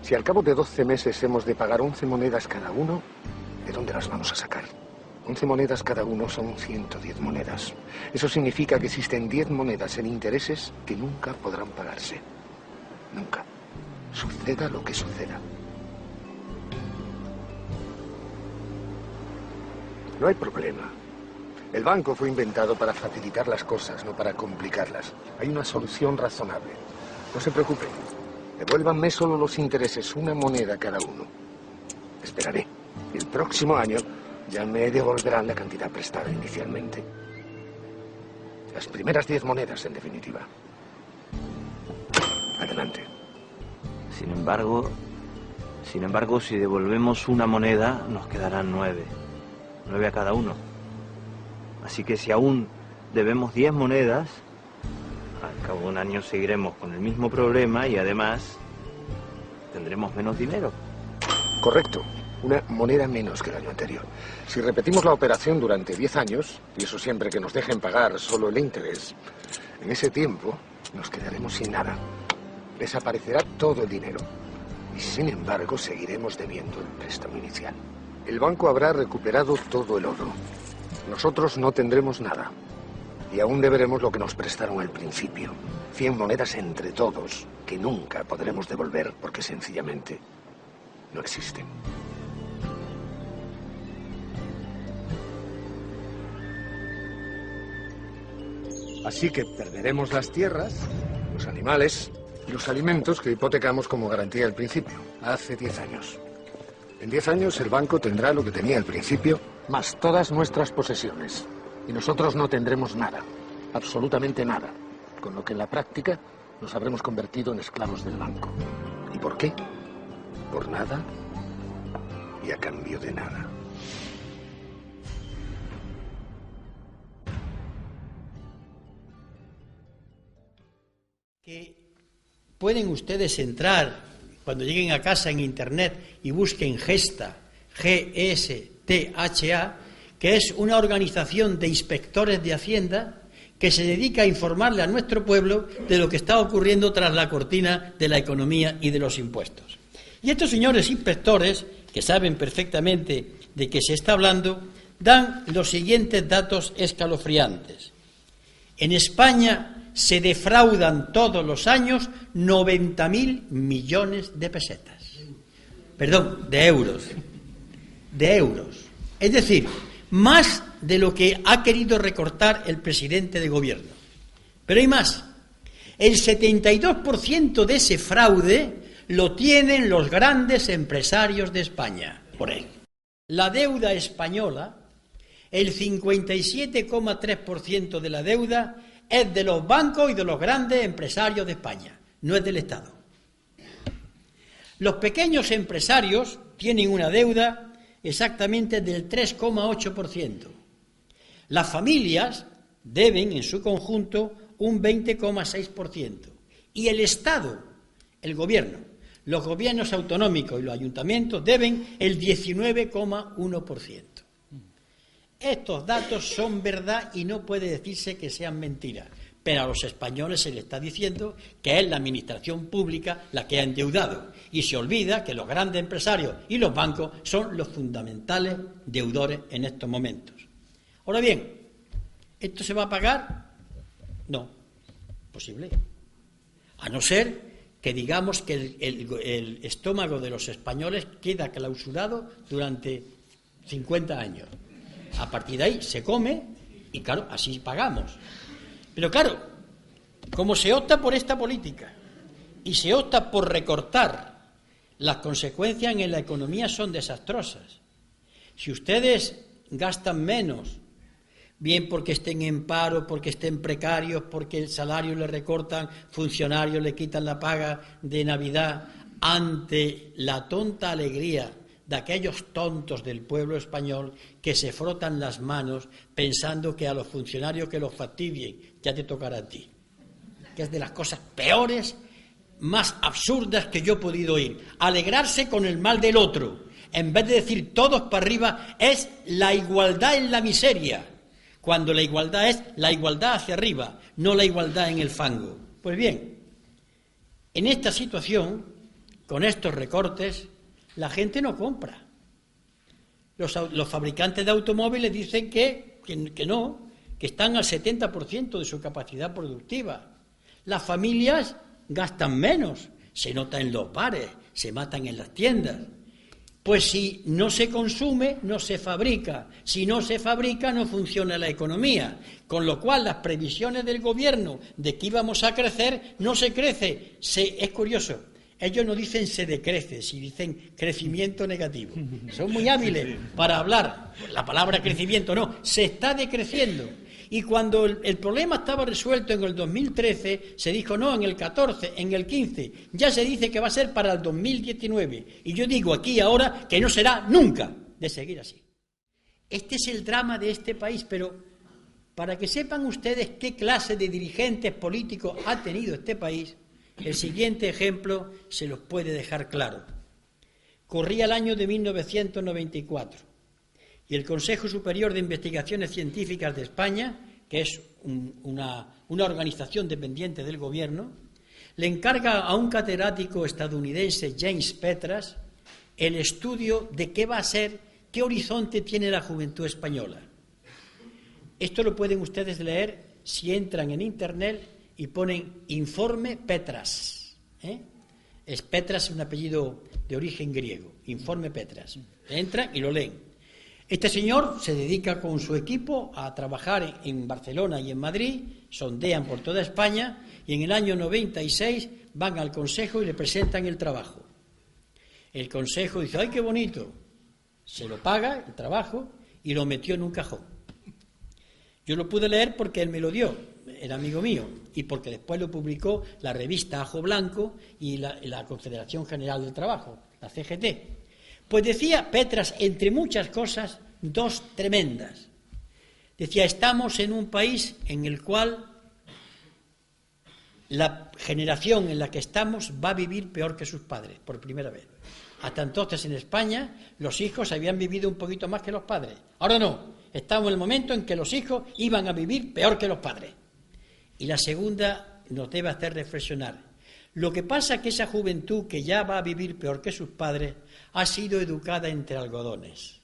Si al cabo de 12 meses hemos de pagar 11 monedas cada uno, ¿de dónde las vamos a sacar? 11 monedas cada uno son 110 monedas. Eso significa que existen 10 monedas en intereses que nunca podrán pagarse. Nunca. Suceda lo que suceda. No hay problema. El banco fue inventado para facilitar las cosas, no para complicarlas. Hay una solución razonable. No se preocupen. Devuélvanme solo los intereses, una moneda cada uno. Esperaré. El próximo año ya me devolverán la cantidad prestada inicialmente. Las primeras 10 monedas, en definitiva. Adelante. Sin embargo, si devolvemos una moneda, nos quedarán 9. 9 a cada uno. Así que si aún debemos 10 monedas, al cabo de un año seguiremos con el mismo problema y además tendremos menos dinero. Correcto. Una moneda menos que el año anterior. Si repetimos la operación durante 10 años, y eso siempre que nos dejen pagar solo el interés, en ese tiempo nos quedaremos sin nada. Desaparecerá todo el dinero. Y sin embargo, seguiremos debiendo el préstamo inicial. El banco habrá recuperado todo el oro. Nosotros no tendremos nada. Y aún deberemos lo que nos prestaron al principio. 100 monedas entre todos, que nunca podremos devolver porque sencillamente no existen. Así que perderemos las tierras, los animales y los alimentos que hipotecamos como garantía al principio, hace 10 años. En 10 años el banco tendrá lo que tenía al principio, más todas nuestras posesiones. Y nosotros no tendremos nada, absolutamente nada. Con lo que en la práctica nos habremos convertido en esclavos del banco. ¿Y por qué? Por nada y a cambio de nada. Que pueden ustedes entrar cuando lleguen a casa en internet y busquen Gesta, G-S-T-H-A, que es una organización de inspectores de Hacienda que se dedica a informarle a nuestro pueblo de lo que está ocurriendo tras la cortina de la economía y de los impuestos. Y estos señores inspectores, que saben perfectamente de qué se está hablando, dan los siguientes datos escalofriantes. En España se defraudan todos los años 90.000 millones de pesetas. Perdón, de euros. De euros. Es decir, más de lo que ha querido recortar el presidente de gobierno. Pero hay más. El 72% de ese fraude lo tienen los grandes empresarios de España. Por él. La deuda española, el 57,3% de la deuda es de los bancos y de los grandes empresarios de España, no es del Estado. Los pequeños empresarios tienen una deuda exactamente del 3,8%. Las familias deben en su conjunto un 20,6%. Y el Estado, el gobierno, los gobiernos autonómicos y los ayuntamientos deben el 19,1%. Estos datos son verdad y no puede decirse que sean mentiras, pero a los españoles se les está diciendo que es la administración pública la que ha endeudado y se olvida que los grandes empresarios y los bancos son los fundamentales deudores en estos momentos. Ahora bien, ¿esto se va a pagar? No, posible. A no ser que digamos que el estómago de los españoles queda clausurado durante 50 años. A partir de ahí se come y, claro, así pagamos. Pero, claro, como se opta por esta política y se opta por recortar, las consecuencias en la economía son desastrosas. Si ustedes gastan menos, bien porque estén en paro, porque estén precarios, porque el salario le recortan, funcionarios le quitan la paga de Navidad, ante la tonta alegría de aquellos tontos del pueblo español que se frotan las manos pensando que a los funcionarios que los fastidien ya te tocará a ti. Que es de las cosas peores, más absurdas que yo he podido oír. Alegrarse con el mal del otro, en vez de decir todos para arriba, es la igualdad en la miseria, cuando la igualdad es la igualdad hacia arriba, no la igualdad en el fango. Pues bien, en esta situación, con estos recortes, la gente no compra. Los fabricantes de automóviles dicen que no, que están al 70% de su capacidad productiva. Las familias gastan menos, se nota en los bares, se matan en las tiendas. Pues si no se consume, no se fabrica. Si no se fabrica, no funciona la economía. Con lo cual, las previsiones del gobierno de que íbamos a crecer, no se crece. Es curioso. Ellos no dicen se decrece, si dicen crecimiento negativo. Son muy hábiles para hablar. La palabra crecimiento no, se está decreciendo. Y cuando el problema estaba resuelto en el 2013, se dijo no, en el 14, en el 15. Ya se dice que va a ser para el 2019. Y yo digo aquí ahora que no será nunca de seguir así. Este es el drama de este país, pero para que sepan ustedes qué clase de dirigentes políticos ha tenido este país, el siguiente ejemplo se los puede dejar claro. Corría el año de 1994 y el Consejo Superior de Investigaciones Científicas de España, que es una organización dependiente del gobierno, le encarga a un catedrático estadounidense, James Petras, el estudio de qué va a ser, qué horizonte tiene la juventud española. Esto lo pueden ustedes leer si entran en Internet y ponen Informe Petras. Es Petras, un apellido de origen griego, Informe Petras. Entran y lo leen. Este señor se dedica con su equipo a trabajar en Barcelona y en Madrid, sondean por toda España y en el año 96 van al Consejo y le presentan el trabajo. El Consejo dice, ¡ay, qué bonito! Se lo paga el trabajo y lo metió en un cajón. Yo lo pude leer porque él me lo dio, era amigo mío, y porque después lo publicó la revista Ajo Blanco y la Confederación General del Trabajo, la CGT. Pues decía Petras, entre muchas cosas, dos tremendas. Decía, estamos en un país en el cual la generación en la que estamos va a vivir peor que sus padres, por primera vez. Hasta entonces en España los hijos habían vivido un poquito más que los padres. Ahora no, estamos en el momento en que los hijos iban a vivir peor que los padres. Y la segunda nos debe hacer reflexionar. Lo que pasa es que esa juventud que ya va a vivir peor que sus padres ha sido educada entre algodones.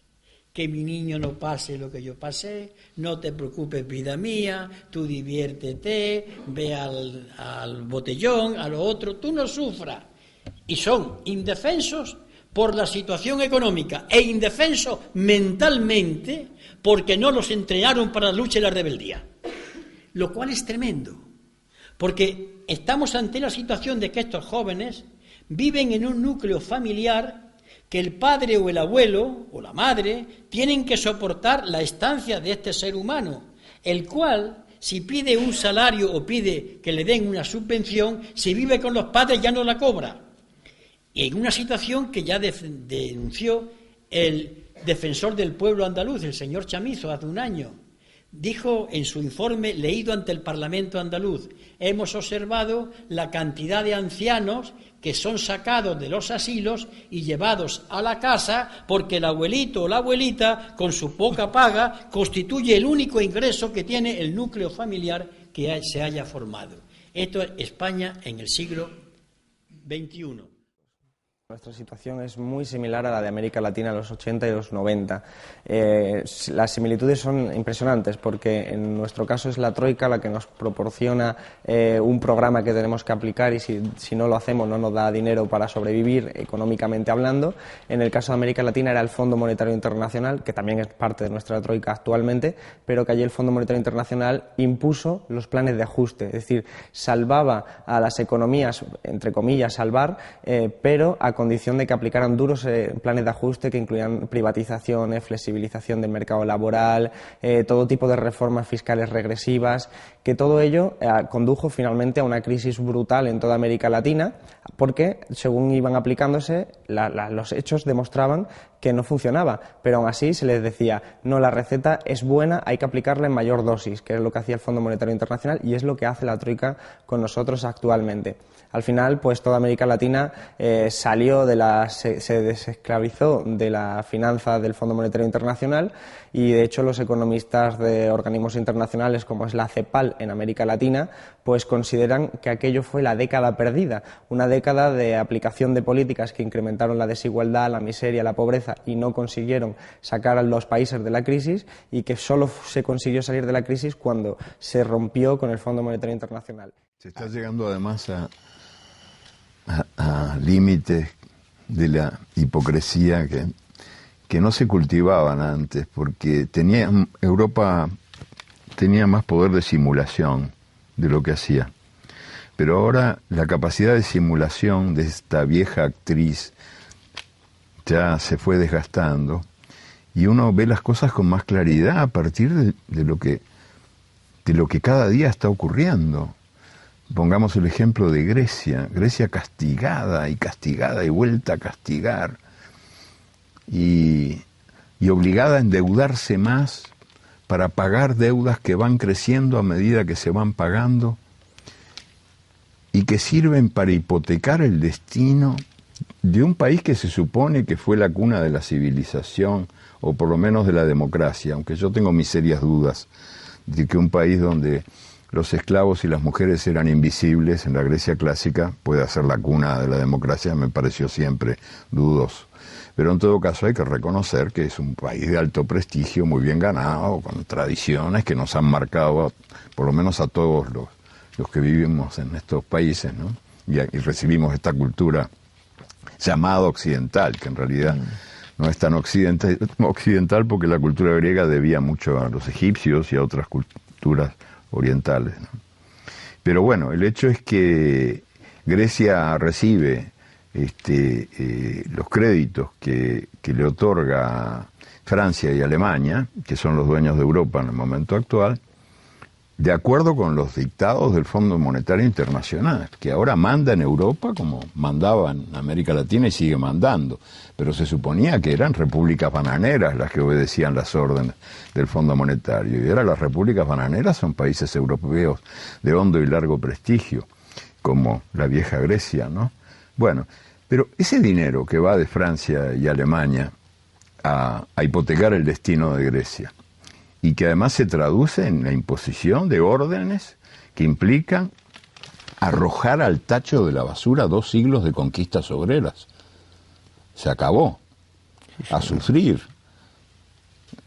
Que mi niño no pase lo que yo pasé, no te preocupes, vida mía, tú diviértete, ve al botellón, a lo otro, tú no sufras. Y son indefensos por la situación económica e indefensos mentalmente porque no los entrenaron para la lucha y la rebeldía. Lo cual es tremendo, porque estamos ante la situación de que estos jóvenes viven en un núcleo familiar que el padre o el abuelo o la madre tienen que soportar la estancia de este ser humano, el cual, si pide un salario o pide que le den una subvención, si vive con los padres ya no la cobra. Y en una situación que ya denunció el defensor del pueblo andaluz, el señor Chamizo, hace un año. Dijo en su informe leído ante el Parlamento andaluz, hemos observado la cantidad de ancianos que son sacados de los asilos y llevados a la casa porque el abuelito o la abuelita, con su poca paga, constituye el único ingreso que tiene el núcleo familiar que se haya formado. Esto es España en el siglo XXI. Nuestra situación es muy similar a la de América Latina en los 80 y los 90. Las similitudes son impresionantes porque en nuestro caso es la Troika la que nos proporciona un programa que tenemos que aplicar y si no lo hacemos no nos da dinero para sobrevivir económicamente hablando. En el caso de América Latina era el Fondo Monetario Internacional, que también es parte de nuestra Troika actualmente, pero que allí el Fondo Monetario Internacional impuso los planes de ajuste, es decir, salvaba a las economías, entre comillas, salvar, pero a condición de que aplicaran duros planes de ajuste que incluían privatizaciones, flexibilización del mercado laboral, todo tipo de reformas fiscales regresivas, que todo ello condujo finalmente a una crisis brutal en toda América Latina, porque según iban aplicándose, los hechos demostraban que no funcionaba, pero aún así se les decía, no, la receta es buena, hay que aplicarla en mayor dosis, que es lo que hacía el Fondo Monetario Internacional y es lo que hace la Troika con nosotros actualmente. Al final, pues toda América Latina se desesclavizó de la finanza del Fondo Monetario Internacional y, de hecho, los economistas de organismos internacionales, como es la CEPAL en América Latina, pues consideran que aquello fue la década perdida, una década de aplicación de políticas que incrementaron la desigualdad, la miseria, la pobreza y no consiguieron sacar a los países de la crisis y que solo se consiguió salir de la crisis cuando se rompió con el Fondo Monetario Internacional. Se está llegando además a límites de la hipocresía que no se cultivaban antes, porque Europa tenía más poder de simulación de lo que hacía. Pero ahora la capacidad de simulación de esta vieja actriz ya se fue desgastando y uno ve las cosas con más claridad a partir de lo que cada día está ocurriendo. Pongamos el ejemplo de Grecia castigada y vuelta a castigar y obligada a endeudarse más para pagar deudas que van creciendo a medida que se van pagando y que sirven para hipotecar el destino de un país que se supone que fue la cuna de la civilización o por lo menos de la democracia, aunque yo tengo mis serias dudas de que un país donde los esclavos y las mujeres eran invisibles en la Grecia clásica puede ser la cuna de la democracia, me pareció siempre dudoso. Pero en todo caso hay que reconocer que es un país de alto prestigio, muy bien ganado, con tradiciones que nos han marcado, por lo menos a todos los que vivimos en estos países, ¿no? Y recibimos esta cultura llamada occidental, que en realidad no es tan occidental porque la cultura griega debía mucho a los egipcios y a otras culturas orientales, ¿no? Pero bueno, el hecho es que Grecia recibe los créditos que le otorga Francia y Alemania, que son los dueños de Europa en el momento actual, de acuerdo con los dictados del Fondo Monetario Internacional, que ahora manda en Europa como mandaba en América Latina y sigue mandando, pero se suponía que eran repúblicas bananeras las que obedecían las órdenes del Fondo Monetario, y ahora las repúblicas bananeras son países europeos de hondo y largo prestigio, como la vieja Grecia, ¿no? Bueno, pero ese dinero que va de Francia y Alemania a hipotecar el destino de Grecia, y que además se traduce en la imposición de órdenes que implican arrojar al tacho de la basura 2 siglos de conquistas obreras. Se acabó. A sufrir.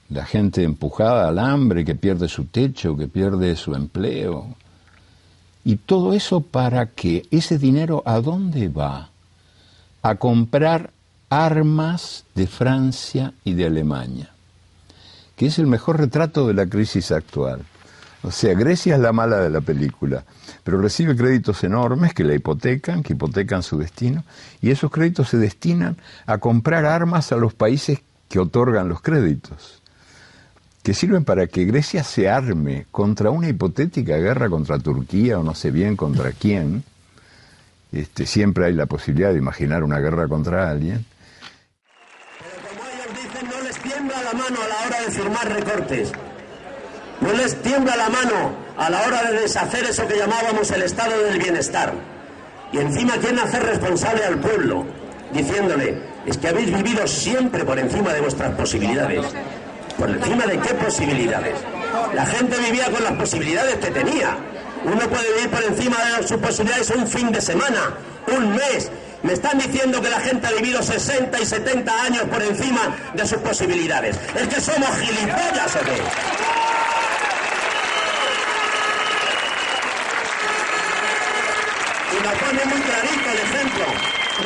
La gente empujada al hambre, que pierde su techo, que pierde su empleo. Y todo eso para que ese dinero, ¿a dónde va? A comprar armas de Francia y de Alemania, que es el mejor retrato de la crisis actual. O sea, Grecia es la mala de la película, pero recibe créditos enormes que la hipotecan, que hipotecan su destino, y esos créditos se destinan a comprar armas a los países que otorgan los créditos, que sirven para que Grecia se arme contra una hipotética guerra contra Turquía o no sé bien contra quién. Siempre hay la posibilidad de imaginar una guerra contra alguien. No les tiembla la mano a la hora de firmar recortes, no les tiembla la mano a la hora de deshacer eso que llamábamos el estado del bienestar, y encima quieren hacer responsable al pueblo, diciéndole, es que habéis vivido siempre por encima de vuestras posibilidades. ¿Por encima de qué posibilidades? La gente vivía con las posibilidades que tenía. Uno puede vivir por encima de sus posibilidades un fin de semana, un mes. Me están diciendo que la gente ha vivido 60 y 70 años por encima de sus posibilidades. ¿Es que somos gilipollas o qué? Y nos pone muy clarito el ejemplo.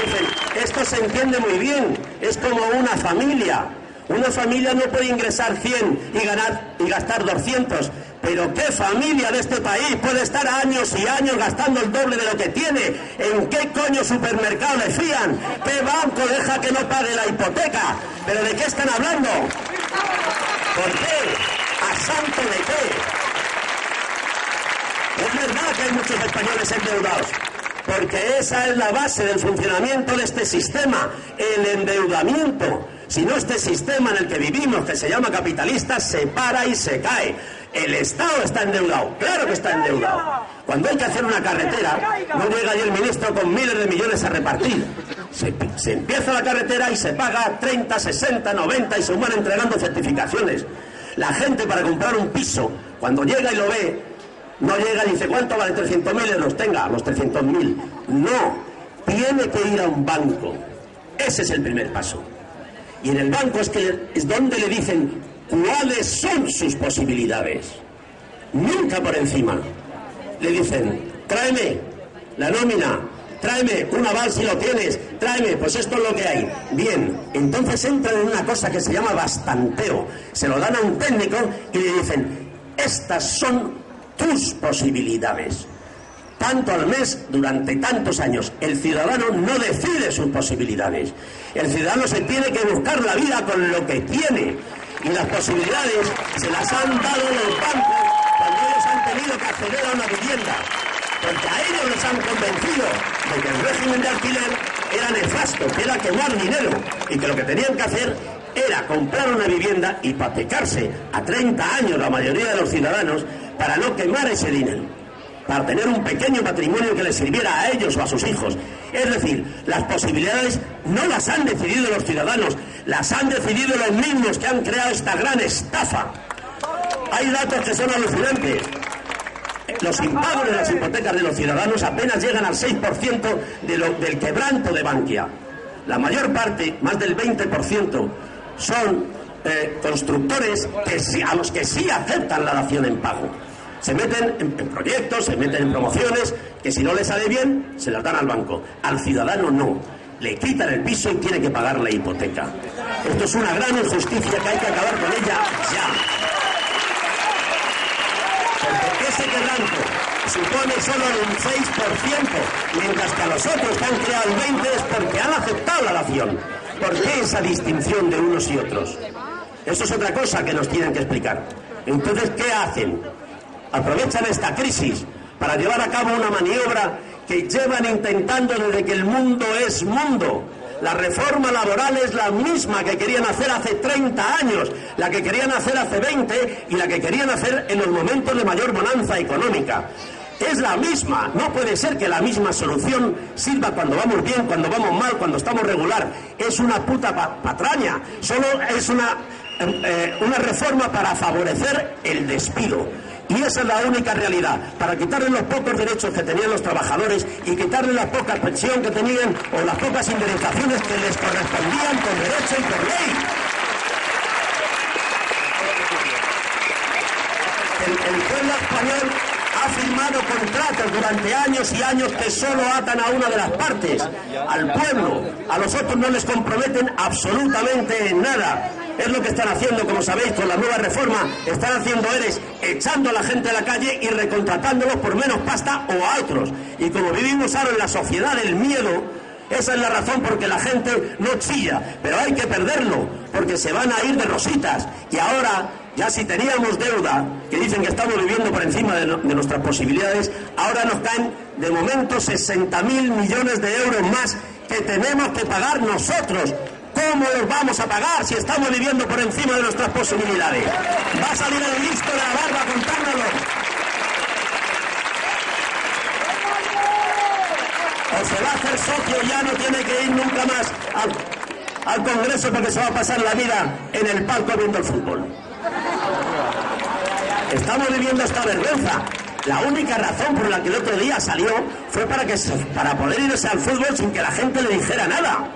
Dicen, esto se entiende muy bien, es como una familia. Una familia no puede ingresar 100 y gastar 200. Pero ¿qué familia de este país puede estar años y años gastando el doble de lo que tiene? ¿En qué coño supermercado le fían? ¿Qué banco deja que no pague la hipoteca? ¿Pero de qué están hablando? ¿Por qué? ¿A santo de qué? Es verdad que hay muchos españoles endeudados, porque esa es la base del funcionamiento de este sistema, el endeudamiento. Si no, este sistema en el que vivimos, que se llama capitalista, se para y se cae. El Estado está endeudado, claro que está endeudado. Cuando hay que hacer una carretera, no llega allí el ministro con miles de millones a repartir. Se empieza la carretera y se paga 30, 60, 90 y se van entregando certificaciones. La gente para comprar un piso, cuando llega y lo ve, no llega y dice, ¿cuánto vale 300.000 euros? Tenga, los 300.000. No, tiene que ir a un banco. Ese es el primer paso. Y en el banco es donde le dicen cuáles son sus posibilidades. Nunca por encima. Le dicen, tráeme la nómina, tráeme un aval si lo tienes, tráeme, pues esto es lo que hay. Bien, entonces entran en una cosa que se llama bastanteo. Se lo dan a un técnico y le dicen, estas son tus posibilidades. Tanto al mes durante tantos años. El ciudadano no decide sus posibilidades. El ciudadano se tiene que buscar la vida con lo que tiene. Y las posibilidades se las han dado los bancos cuando ellos han tenido que acceder a una vivienda. Porque a ellos les han convencido de que el régimen de alquiler era nefasto, que era quemar dinero. Y que lo que tenían que hacer era comprar una vivienda, hipotecarse a 30 años la mayoría de los ciudadanos para no quemar ese dinero, para tener un pequeño patrimonio que les sirviera a ellos o a sus hijos. Es decir, las posibilidades no las han decidido los ciudadanos, las han decidido los mismos que han creado esta gran estafa. Hay datos que son alucinantes. Los impagos de las hipotecas de los ciudadanos apenas llegan al 6% del quebranto de Bankia. la mayor parte, más del 20%, son constructores a los que sí aceptan la dación en pago. Se meten en proyectos, se meten en promociones, que si no les sale bien, se las dan al banco. Al ciudadano no. Le quitan el piso y tiene que pagar la hipoteca. Esto es una gran injusticia que hay que acabar con ella ya. Porque ese quebranto supone solo un 6%, mientras que a los otros que han creado el 20% es porque han aceptado la dación. ¿Por qué esa distinción de unos y otros? Eso es otra cosa que nos tienen que explicar. Entonces, ¿qué hacen? Aprovechan esta crisis para llevar a cabo una maniobra que llevan intentando desde que el mundo es mundo. La reforma laboral es la misma que querían hacer hace 30 años, la que querían hacer hace 20 y la que querían hacer en los momentos de mayor bonanza económica. Es la misma, no puede ser que la misma solución sirva cuando vamos bien, cuando vamos mal, cuando estamos regular. Es una puta patraña, solo es una reforma para favorecer el despido. Y esa es la única realidad, para quitarle los pocos derechos que tenían los trabajadores y quitarle la poca pensión que tenían o las pocas indemnizaciones que les correspondían por derecho y por ley. El pueblo español ha firmado contratos durante años y años que solo atan a una de las partes, al pueblo. A los otros no les comprometen absolutamente en nada. Es lo que están haciendo, como sabéis, con la nueva reforma. Están haciendo ERES, echando a la gente a la calle y recontratándolos por menos pasta o a otros. Y como vivimos ahora en la sociedad del miedo, esa es la razón por que la gente no chilla. Pero hay que perderlo, porque se van a ir de rositas. Y ahora, ya si teníamos deuda, que dicen que estamos viviendo por encima de nuestras posibilidades, ahora nos caen de momento 60.000 millones de euros más que tenemos que pagar nosotros. ¿Cómo los vamos a pagar si estamos viviendo por encima de nuestras posibilidades? Va a salir el listo de la barba contárnoslo. O se va a hacer socio, ya no tiene que ir nunca más al Congreso porque se va a pasar la vida en el palco viendo el fútbol. Estamos viviendo esta vergüenza. La única razón por la que el otro día salió fue para poder irse al fútbol sin que la gente le dijera nada.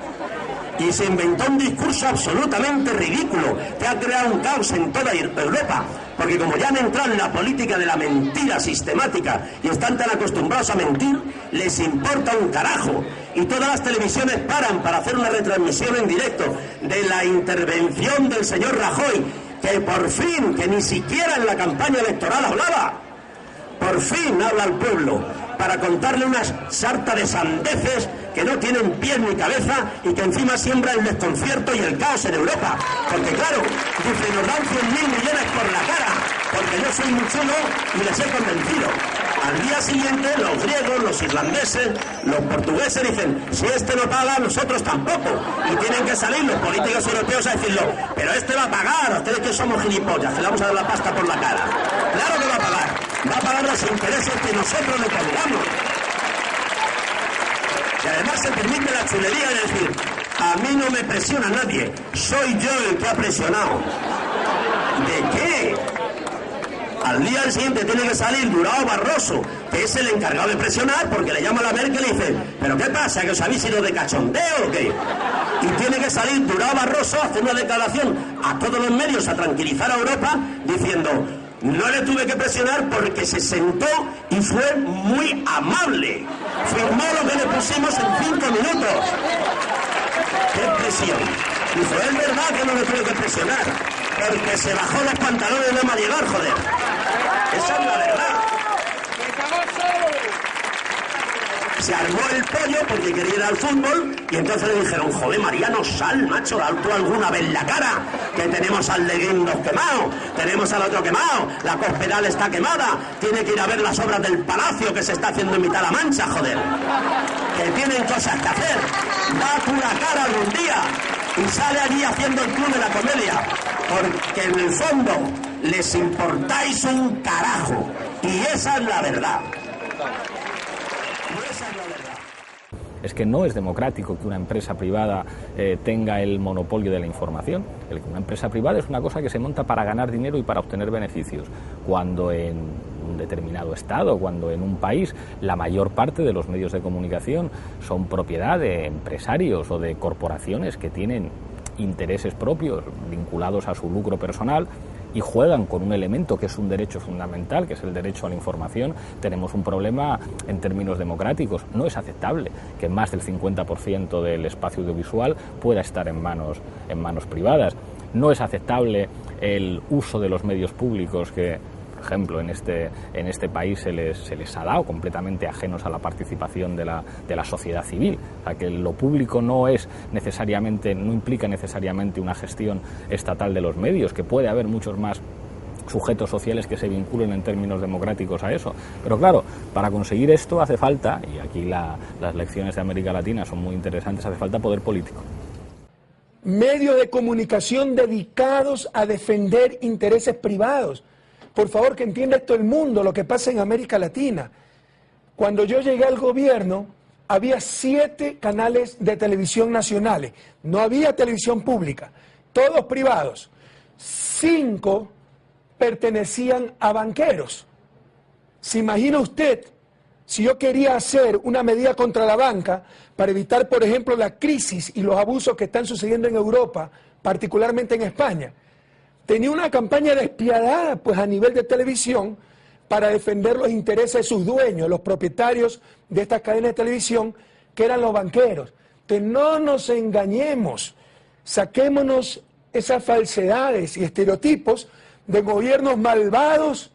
Y se inventó un discurso absolutamente ridículo que ha creado un caos en toda Europa, porque como ya han entrado en la política de la mentira sistemática y están tan acostumbrados a mentir, les importa un carajo. Y todas las televisiones paran para hacer una retransmisión en directo de la intervención del señor Rajoy, que por fin, que ni siquiera en la campaña electoral hablaba, por fin habla al pueblo, para contarle una sarta de sandeces que no tienen pies ni cabeza y que encima siembra el desconcierto y el caos en Europa. Porque claro, dice, nos dan 100.000 millones por la cara, porque yo soy muy chulo y les he convencido. Al día siguiente, los griegos, los irlandeses, los portugueses dicen, si este no paga, nosotros tampoco. Y tienen que salir los políticos europeos a decirlo, pero este va a pagar, ustedes que somos gilipollas, que le vamos a dar la pasta por la cara. Claro que va a pagar los intereses que nosotros le pongamos. Y además se permite la chulería de decir, a mí no me presiona nadie, soy yo el que ha presionado. ¿De qué? Al día siguiente tiene que salir Durão Barroso, que es el encargado de presionar, porque le llama a la Merkel y dice, ¿pero qué pasa? ¿Que os habéis ido de cachondeo o qué? Y tiene que salir Durão Barroso a hacer una declaración a todos los medios a tranquilizar a Europa, diciendo, no le tuve que presionar porque se sentó y fue muy amable. Firmó lo que le pusimos en 5 minutos. ¡Qué presión! Dijo, es verdad que no le tuve que presionar, porque se bajó los pantalones de Mariegar, joder. Esa es la verdad. Se armó el pollo porque quería ir al fútbol y entonces le dijeron, joder, Mariano, sal, macho, dale tú alguna vez la cara, que tenemos al de Guindos quemado, tenemos al otro quemado, la Cospedal está quemada, tiene que ir a ver las obras del Palacio que se está haciendo en mitad de la Mancha, joder, que tienen cosas que hacer, da tú la cara algún día y sale allí haciendo el club de la comedia, porque en el fondo les importáis un carajo y esa es la verdad. es que no es democrático que una empresa privada tenga el monopolio de la información. Una empresa privada es una cosa que se monta para ganar dinero y para obtener beneficios, cuando en un determinado estado, cuando en un país la mayor parte de los medios de comunicación son propiedad de empresarios o de corporaciones que tienen intereses propios vinculados a su lucro personal y juegan con un elemento que es un derecho fundamental, que es el derecho a la información, tenemos un problema en términos democráticos. No es aceptable que más del 50% del espacio audiovisual pueda estar en manos privadas. No es aceptable el uso de los medios públicos que, por ejemplo, en este país se les ha dado completamente ajenos a la participación de la sociedad civil. O sea, que lo público no implica necesariamente una gestión estatal de los medios, que puede haber muchos más sujetos sociales que se vinculen en términos democráticos a eso. Pero claro, para conseguir esto hace falta, y aquí las lecciones de América Latina son muy interesantes, hace falta poder político. Medios de comunicación dedicados a defender intereses privados. Por favor, que entienda esto el mundo, lo que pasa en América Latina. Cuando yo llegué al gobierno, había 7 canales de televisión nacionales. No había televisión pública, todos privados. 5 pertenecían a banqueros. ¿Se imagina usted, si yo quería hacer una medida contra la banca para evitar, por ejemplo, la crisis y los abusos que están sucediendo en Europa, particularmente en España? Tenía una campaña despiadada, pues, a nivel de televisión para defender los intereses de sus dueños, los propietarios de estas cadenas de televisión, que eran los banqueros. Entonces, no nos engañemos, saquémonos esas falsedades y estereotipos de gobiernos malvados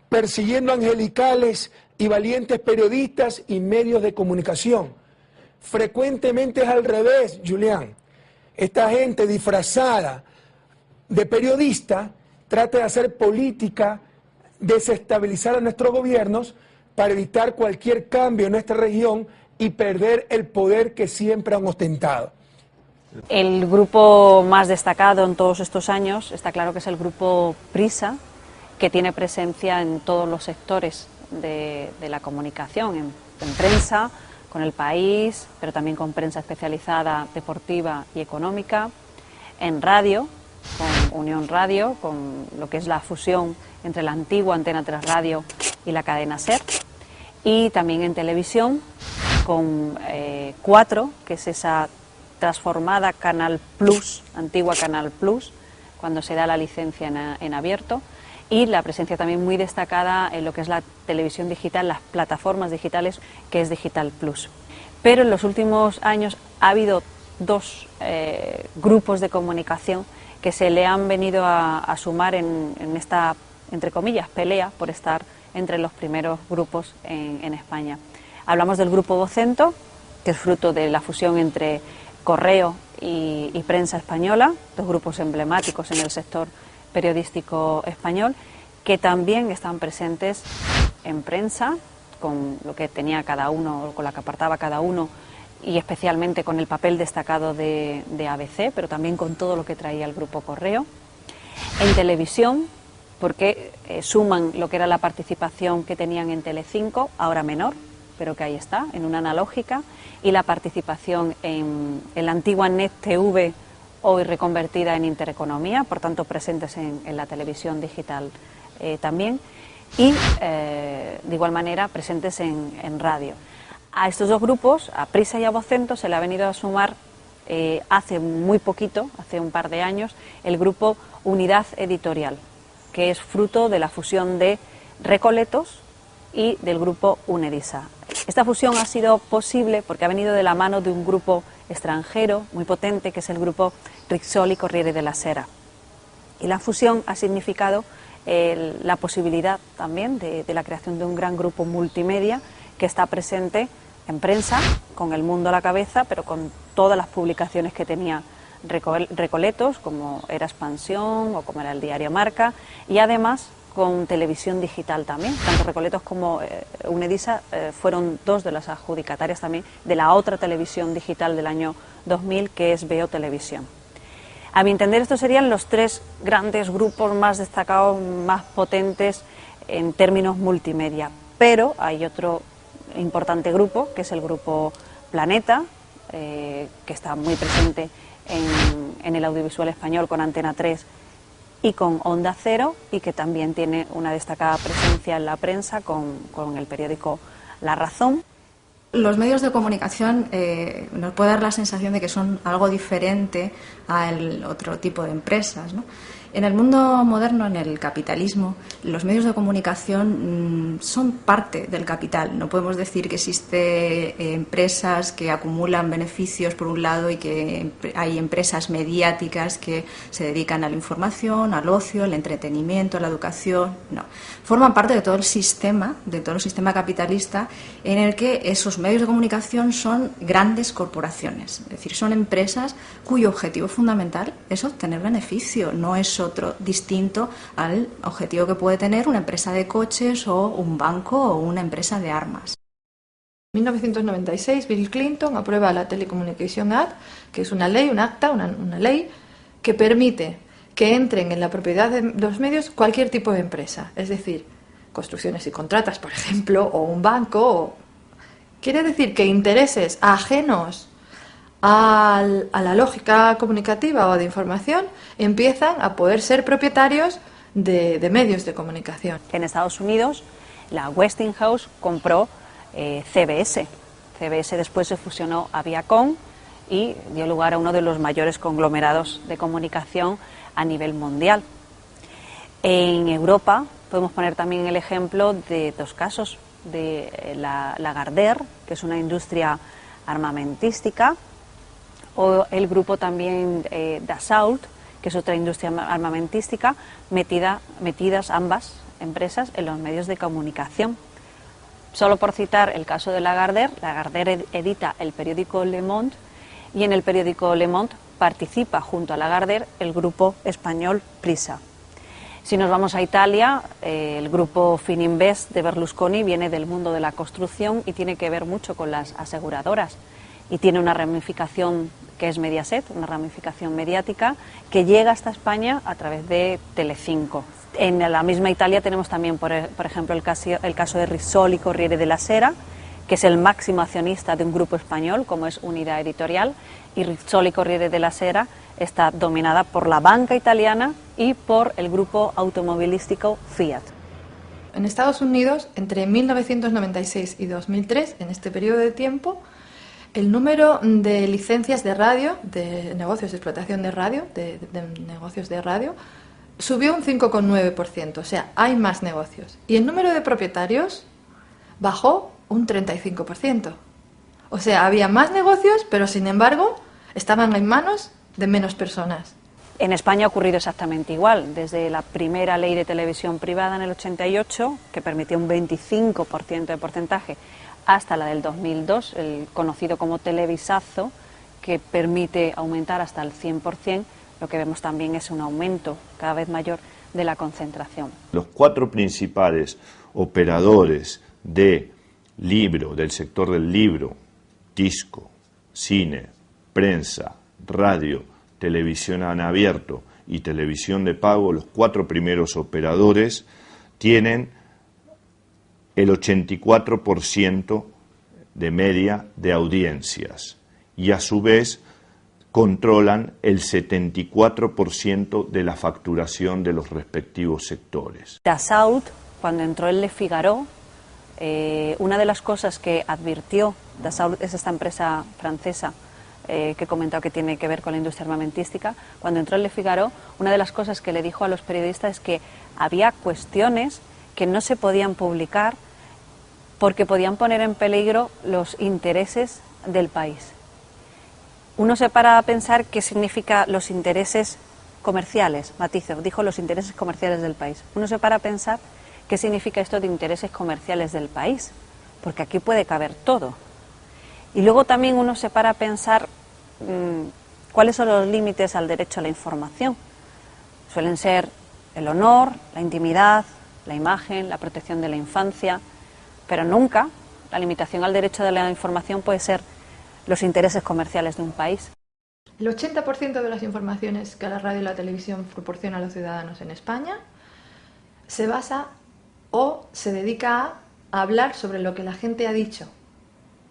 persiguiendo angelicales y valientes periodistas y medios de comunicación. Frecuentemente es al revés, Julián. Esta gente disfrazada de periodista trata de hacer política, desestabilizar a nuestros gobiernos para evitar cualquier cambio en nuestra región y perder el poder que siempre han ostentado. El grupo más destacado en todos estos años está claro que es el grupo Prisa, que tiene presencia en todos los sectores de la comunicación, en prensa, con El País, pero también con prensa especializada, deportiva y económica, en radio, con Unión Radio, con lo que es la fusión entre la antigua Antena 3 Radio y la cadena SER, y también en televisión con 4, que es esa transformada Canal Plus, antigua Canal Plus, cuando se da la licencia en abierto, y la presencia también muy destacada en lo que es la televisión digital, las plataformas digitales, que es Digital Plus. Pero en los últimos años ha habido 2 grupos de comunicación que se le han venido a sumar en esta, entre comillas, pelea por estar entre los primeros grupos en España. Hablamos del grupo Vocento, que es fruto de la fusión entre Correo y Prensa Española, 2 grupos emblemáticos en el sector periodístico español, que también están presentes en prensa, con lo que tenía cada uno, con la que apartaba cada uno, y especialmente con el papel destacado de ABC, pero también con todo lo que traía el grupo Correo. En televisión, porque suman lo que era la participación que tenían en Telecinco, ahora menor, pero que ahí está, en una analógica, y la participación en la antigua Net TV, hoy reconvertida en Intereconomía, por tanto presentes en la televisión digital también, y de igual manera presentes en radio. A estos 2 grupos, a Prisa y a Vocento, se le ha venido a sumar hace muy poquito, hace un par de años, el grupo Unidad Editorial, que es fruto de la fusión de Recoletos y del grupo Unedisa. Esta fusión ha sido posible porque ha venido de la mano de un grupo extranjero muy potente, que es el grupo Rizzoli Corriere della Sera. Y la fusión ha significado la posibilidad también de la creación de un gran grupo multimedia que está presente en prensa, con El Mundo a la cabeza, pero con todas las publicaciones que tenía Recoletos, como era Expansión o como era el diario Marca, y además con televisión digital también. Tanto Recoletos como Unedisa fueron 2 de las adjudicatarias también de la otra televisión digital del año 2000, que es Veo Televisión. A mi entender, estos serían los 3 grandes grupos más destacados, más potentes en términos multimedia. Pero hay otro importante grupo, que es el grupo Planeta, que está muy presente en el audiovisual español con Antena 3 y con Onda Cero, y que también tiene una destacada presencia en la prensa con el periódico La Razón. Los medios de comunicación nos puede dar la sensación de que son algo diferente al otro tipo de empresas, ¿no? En el mundo moderno, en el capitalismo, los medios de comunicación son parte del capital. No podemos decir que existen empresas que acumulan beneficios por un lado y que hay empresas mediáticas que se dedican a la información, al ocio, al entretenimiento, a la educación. No. Forman parte de todo el sistema capitalista, en el que esos medios de comunicación son grandes corporaciones. Es decir, son empresas cuyo objetivo fundamental es obtener beneficio, no es otro distinto al objetivo que puede tener una empresa de coches o un banco o una empresa de armas. En 1996, Bill Clinton aprueba la Telecommunication Act, que es una ley, un acta, una ley que permite que entren en la propiedad de los medios cualquier tipo de empresa, es decir, construcciones y contratas, por ejemplo, o un banco. Quiere decir que intereses ajenos a la lógica comunicativa o de información empiezan a poder ser propietarios de medios de comunicación. En Estados Unidos, la Westinghouse compró CBS. CBS después se fusionó a Viacom y dio lugar a uno de los mayores conglomerados de comunicación a nivel mundial. En Europa podemos poner también el ejemplo de dos casos, de la Lagardère, que es una industria armamentística, o el grupo también Dassault, que es otra industria armamentística, metidas ambas empresas en los medios de comunicación. Solo por citar el caso de Lagardère edita el periódico Le Monde, y en el periódico Le Monde participa junto a Lagardère el grupo español Prisa. Si nos vamos a Italia, el grupo Fininvest de Berlusconi viene del mundo de la construcción y tiene que ver mucho con las aseguradoras, y tiene una ramificación que es Mediaset, una ramificación mediática que llega hasta España a través de Telecinco. En la misma Italia tenemos también, por ejemplo, el caso de Rizzoli Corriere della Sera, que es el máximo accionista de un grupo español como es Unidad Editorial, y Rizzoli Corriere della Sera está dominada por la banca italiana y por el grupo automovilístico Fiat. En Estados Unidos, entre 1996 y 2003, en este periodo de tiempo, el número de licencias de radio, de negocios de explotación de radio, de negocios de radio, subió un 5,9%, o sea, hay más negocios. Y el número de propietarios bajó un 35%. O sea, había más negocios, pero sin embargo, estaban en manos de menos personas. En España ha ocurrido exactamente igual. Desde la primera ley de televisión privada en el 88, que permitía un 25% de porcentaje, hasta la del 2002, el conocido como televisazo, que permite aumentar hasta el 100%, lo que vemos también es un aumento cada vez mayor de la concentración. Los cuatro principales operadores de libro, del sector del libro, disco, cine, prensa, radio, televisión en abierto y televisión de pago, los cuatro primeros operadores tienen el 84% de media de audiencias y a su vez controlan el 74% de la facturación de los respectivos sectores. Dassault, cuando entró en Le Figaro, una de las cosas que advirtió, Dassault es esta empresa francesa que he comentado que tiene que ver con la industria armamentística, cuando entró en Le Figaro, una de las cosas que le dijo a los periodistas es que había cuestiones que no se podían publicar porque podían poner en peligro los intereses del país. Uno se para a pensar qué significa los intereses comerciales, matizo, dijo los intereses comerciales del país. Uno se para a pensar qué significa esto de intereses comerciales del país, porque aquí puede caber todo. Y luego también uno se para a pensar cuáles son los límites al derecho a la información. Suelen ser el honor, la intimidad, la imagen, la protección de la infancia, pero nunca la limitación al derecho de la información puede ser los intereses comerciales de un país. El 80% de las informaciones que la radio y la televisión proporcionan a los ciudadanos en España se basa o se dedica a hablar sobre lo que la gente ha dicho.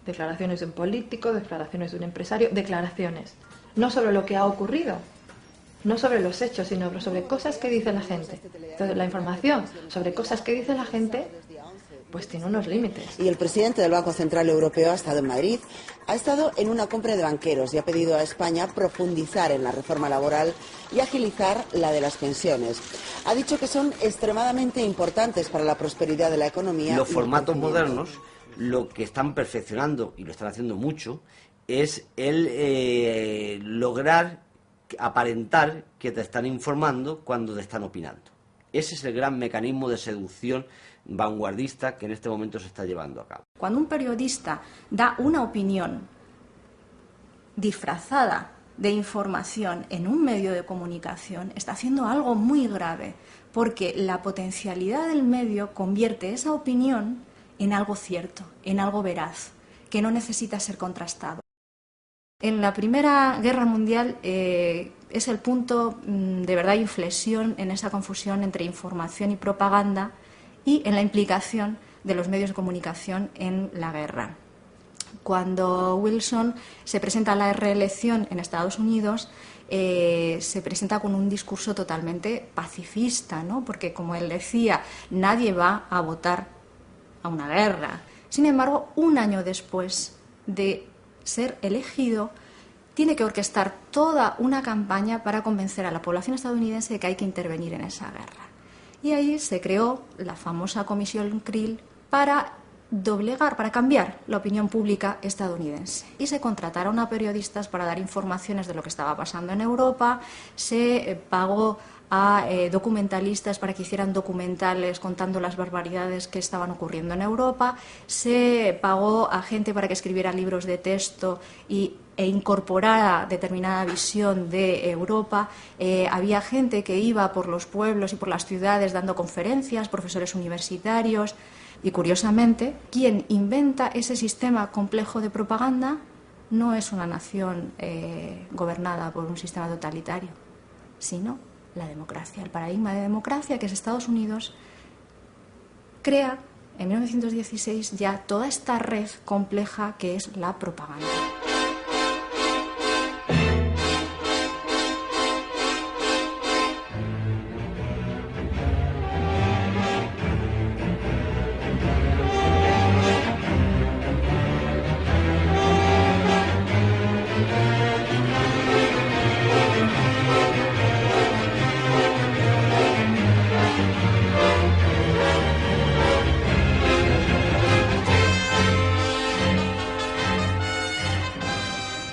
Declaraciones de un político, declaraciones de un empresario, declaraciones. No sobre lo que ha ocurrido, no sobre los hechos, sino sobre cosas que dice la gente. Entonces, la información sobre cosas que dice la gente, pues tiene unos límites. Y el presidente del Banco Central Europeo ha estado en Madrid, ha estado en una cumbre de banqueros y ha pedido a España profundizar en la reforma laboral y agilizar la de las pensiones. Ha dicho que son extremadamente importantes para la prosperidad de la economía. Los formatos modernos lo que están perfeccionando, y lo están haciendo mucho, es el lograr aparentar que te están informando cuando te están opinando. Ese es el gran mecanismo de seducción vanguardista que en este momento se está llevando a cabo. Cuando un periodista da una opinión disfrazada de información en un medio de comunicación, está haciendo algo muy grave, porque la potencialidad del medio convierte esa opinión en algo cierto, en algo veraz, que no necesita ser contrastado. En la Primera Guerra Mundial es el punto de verdad de inflexión en esa confusión entre información y propaganda y en la implicación de los medios de comunicación en la guerra. Cuando Wilson se presenta a la reelección en Estados Unidos, se presenta con un discurso totalmente pacifista, ¿no? Porque, como él decía, nadie va a votar a una guerra. Sin embargo, un año después de ser elegido, tiene que orquestar toda una campaña para convencer a la población estadounidense de que hay que intervenir en esa guerra. Y ahí se creó la famosa Comisión Krill para doblegar, para cambiar la opinión pública estadounidense. Y se contrataron a periodistas para dar informaciones de lo que estaba pasando en Europa, se pagó a documentalistas para que hicieran documentales contando las barbaridades que estaban ocurriendo en Europa, se pagó a gente para que escribiera libros de texto e incorporara determinada visión de Europa. Había gente que iba por los pueblos y por las ciudades dando conferencias, profesores universitarios. Y curiosamente, quien inventa ese sistema complejo de propaganda no es una nación gobernada por un sistema totalitario, sino la democracia. El paradigma de democracia, que es Estados Unidos, crea en 1916 ya toda esta red compleja que es la propaganda.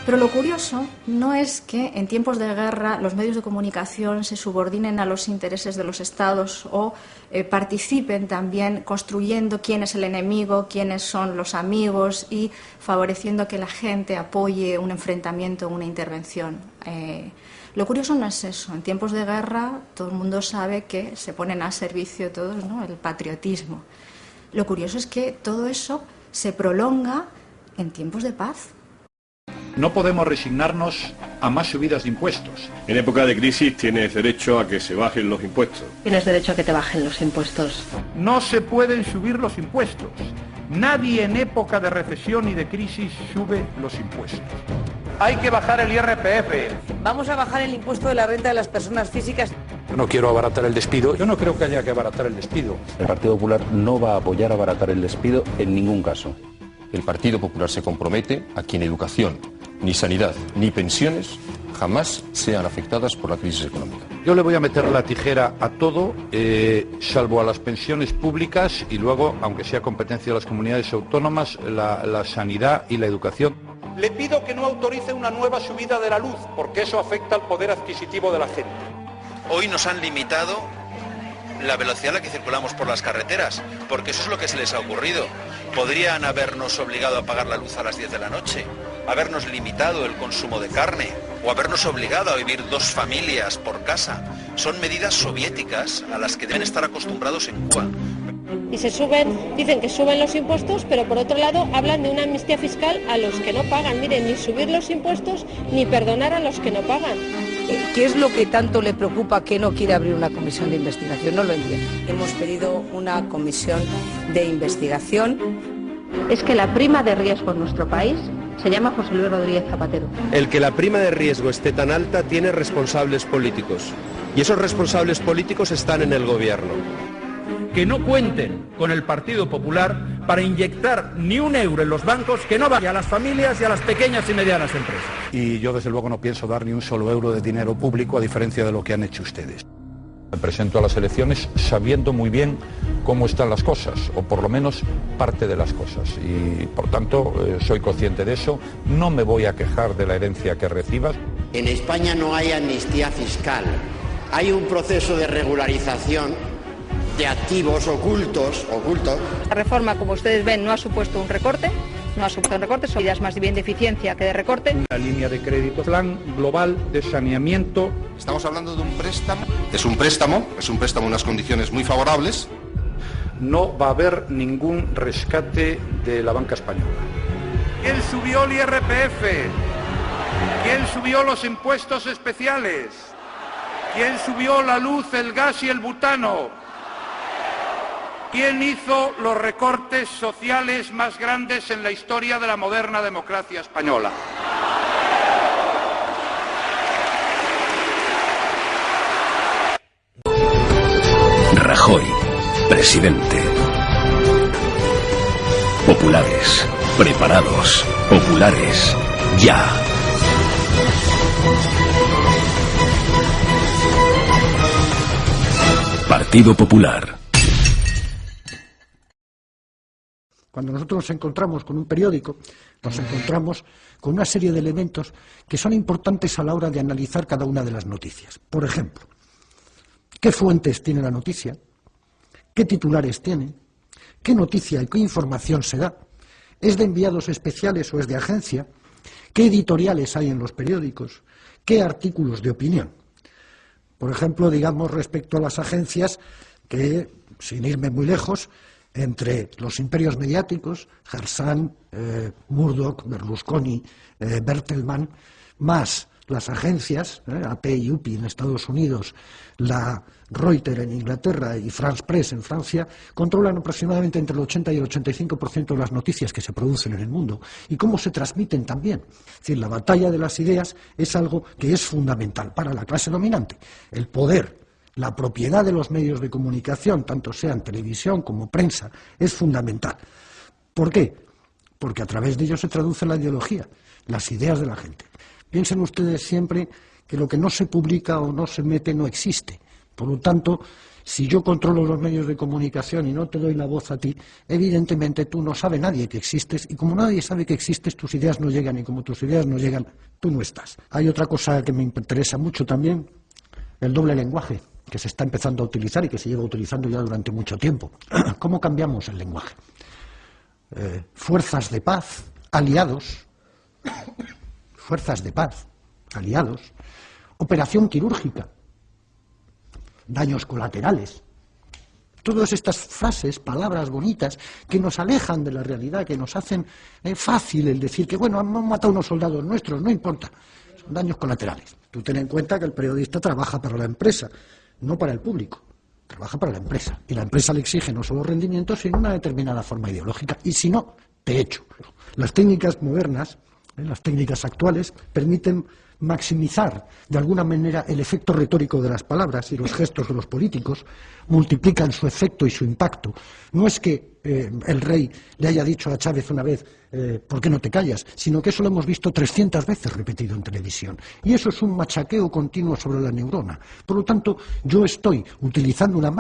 Pero lo curioso no es que en tiempos de guerra los medios de comunicación se subordinen a los intereses de los estados o participen también construyendo quién es el enemigo, quiénes son los amigos y favoreciendo que la gente apoye un enfrentamiento o una intervención. Lo curioso no es eso. En tiempos de guerra todo el mundo sabe que se ponen a servicio todos, ¿no?, el patriotismo. Lo curioso es que todo eso se prolonga en tiempos de paz. No podemos resignarnos a más subidas de impuestos. En época de crisis tienes derecho a que se bajen los impuestos. Tienes derecho a que te bajen los impuestos. No se pueden subir los impuestos. Nadie en época de recesión y de crisis sube los impuestos. Hay que bajar el IRPF. Vamos a bajar el impuesto de la renta de las personas físicas. Yo no quiero abaratar el despido. Yo no creo que haya que abaratar el despido. El Partido Popular no va a apoyar abaratar el despido en ningún caso. El Partido Popular se compromete a que ni educación, ni sanidad, ni pensiones jamás sean afectadas por la crisis económica. Yo le voy a meter la tijera a todo, salvo a las pensiones públicas y luego, aunque sea competencia de las comunidades autónomas, la sanidad y la educación. Le pido que no autorice una nueva subida de la luz, porque eso afecta al poder adquisitivo de la gente. Hoy nos han limitado la velocidad a la que circulamos por las carreteras, porque eso es lo que se les ha ocurrido. Podrían habernos obligado a apagar la luz a las 10 de la noche, habernos limitado el consumo de carne o habernos obligado a vivir 2 familias por casa. Son medidas soviéticas a las que deben estar acostumbrados en Cuba. Y dicen que suben los impuestos, pero por otro lado hablan de una amnistía fiscal a los que no pagan. Miren, ni subir los impuestos ni perdonar a los que no pagan. ¿Qué es lo que tanto le preocupa que no quiere abrir una comisión de investigación? No lo entiendo. Hemos pedido una comisión de investigación. es que la prima de riesgo en nuestro país se llama José Luis Rodríguez Zapatero. El que la prima de riesgo esté tan alta tiene responsables políticos. Y esos responsables políticos están en el gobierno. Que no cuenten con el Partido Popular para inyectar ni un euro en los bancos que no vaya a las familias y a las pequeñas y medianas empresas. Y yo desde luego no pienso dar ni un solo euro de dinero público a diferencia de lo que han hecho ustedes. Me presento a las elecciones sabiendo muy bien cómo están las cosas, o por lo menos parte de las cosas. Y por tanto soy consciente de eso, no me voy a quejar de la herencia que recibas. En España no hay amnistía fiscal, hay un proceso de regularización de activos ocultos. La reforma, como ustedes ven, no ha supuesto un recorte, son ideas más bien de eficiencia que de recorte. Una línea de crédito, plan global de saneamiento. Estamos hablando de un préstamo. Es un préstamo en unas condiciones muy favorables. No va a haber ningún rescate de la banca española. ¿Quién subió el IRPF? ¿Quién subió los impuestos especiales? ¿Quién subió la luz, el gas y el butano? ¿Quién hizo los recortes sociales más grandes en la historia de la moderna democracia española? Rajoy, presidente. Populares, preparados. Populares, ya. Partido Popular. Cuando nosotros nos encontramos con un periódico, nos encontramos con una serie de elementos que son importantes a la hora de analizar cada una de las noticias. Por ejemplo, ¿qué fuentes tiene la noticia? ¿Qué titulares tiene? ¿Qué noticia y qué información se da? ¿Es de enviados especiales o es de agencia? ¿Qué editoriales hay en los periódicos? ¿Qué artículos de opinión? Por ejemplo, digamos respecto a las agencias que, sin irme muy lejos, entre los imperios mediáticos, Harsan, Murdoch, Berlusconi, Bertelsmann, más las agencias, AP y UPI en Estados Unidos, la Reuters en Inglaterra y France Press en Francia, controlan aproximadamente entre el 80 y el 85% de las noticias que se producen en el mundo y cómo se transmiten también. Es decir, la batalla de las ideas es algo que es fundamental para la clase dominante. El poder, la propiedad de los medios de comunicación, tanto sean televisión como prensa, es fundamental. ¿Por qué? Porque a través de ello se traduce la ideología, las ideas de la gente. Piensen ustedes siempre que lo que no se publica o no se mete no existe. Por lo tanto, si yo controlo los medios de comunicación y no te doy la voz a ti, evidentemente tú no sabe nadie que existes, y como nadie sabe que existes, tus ideas no llegan, y como tus ideas no llegan, tú no estás. Hay otra cosa que me interesa mucho también, el doble lenguaje, que se está empezando a utilizar y que se lleva utilizando ya durante mucho tiempo. ¿Cómo cambiamos el lenguaje? Fuerzas de paz, aliados, fuerzas de paz, aliados, operación quirúrgica, daños colaterales. Todas estas frases, palabras bonitas, que nos alejan de la realidad, que nos hacen fácil el decir que, bueno, han matado unos soldados nuestros, no importa, son daños colaterales. Tú ten en cuenta que el periodista trabaja para la empresa, no para el público, trabaja para la empresa. Y la empresa le exige no solo rendimientos, sino una determinada forma ideológica. Y si no, te echo. Las técnicas modernas, las técnicas actuales, permiten maximizar de alguna manera el efecto retórico de las palabras, y los gestos de los políticos multiplican su efecto y su impacto. No es que el rey le haya dicho a Chávez una vez ¿por qué no te callas?, sino que eso lo hemos visto 300 veces repetido en televisión, y eso es un machaqueo continuo sobre la neurona. Por lo tanto, yo estoy utilizando una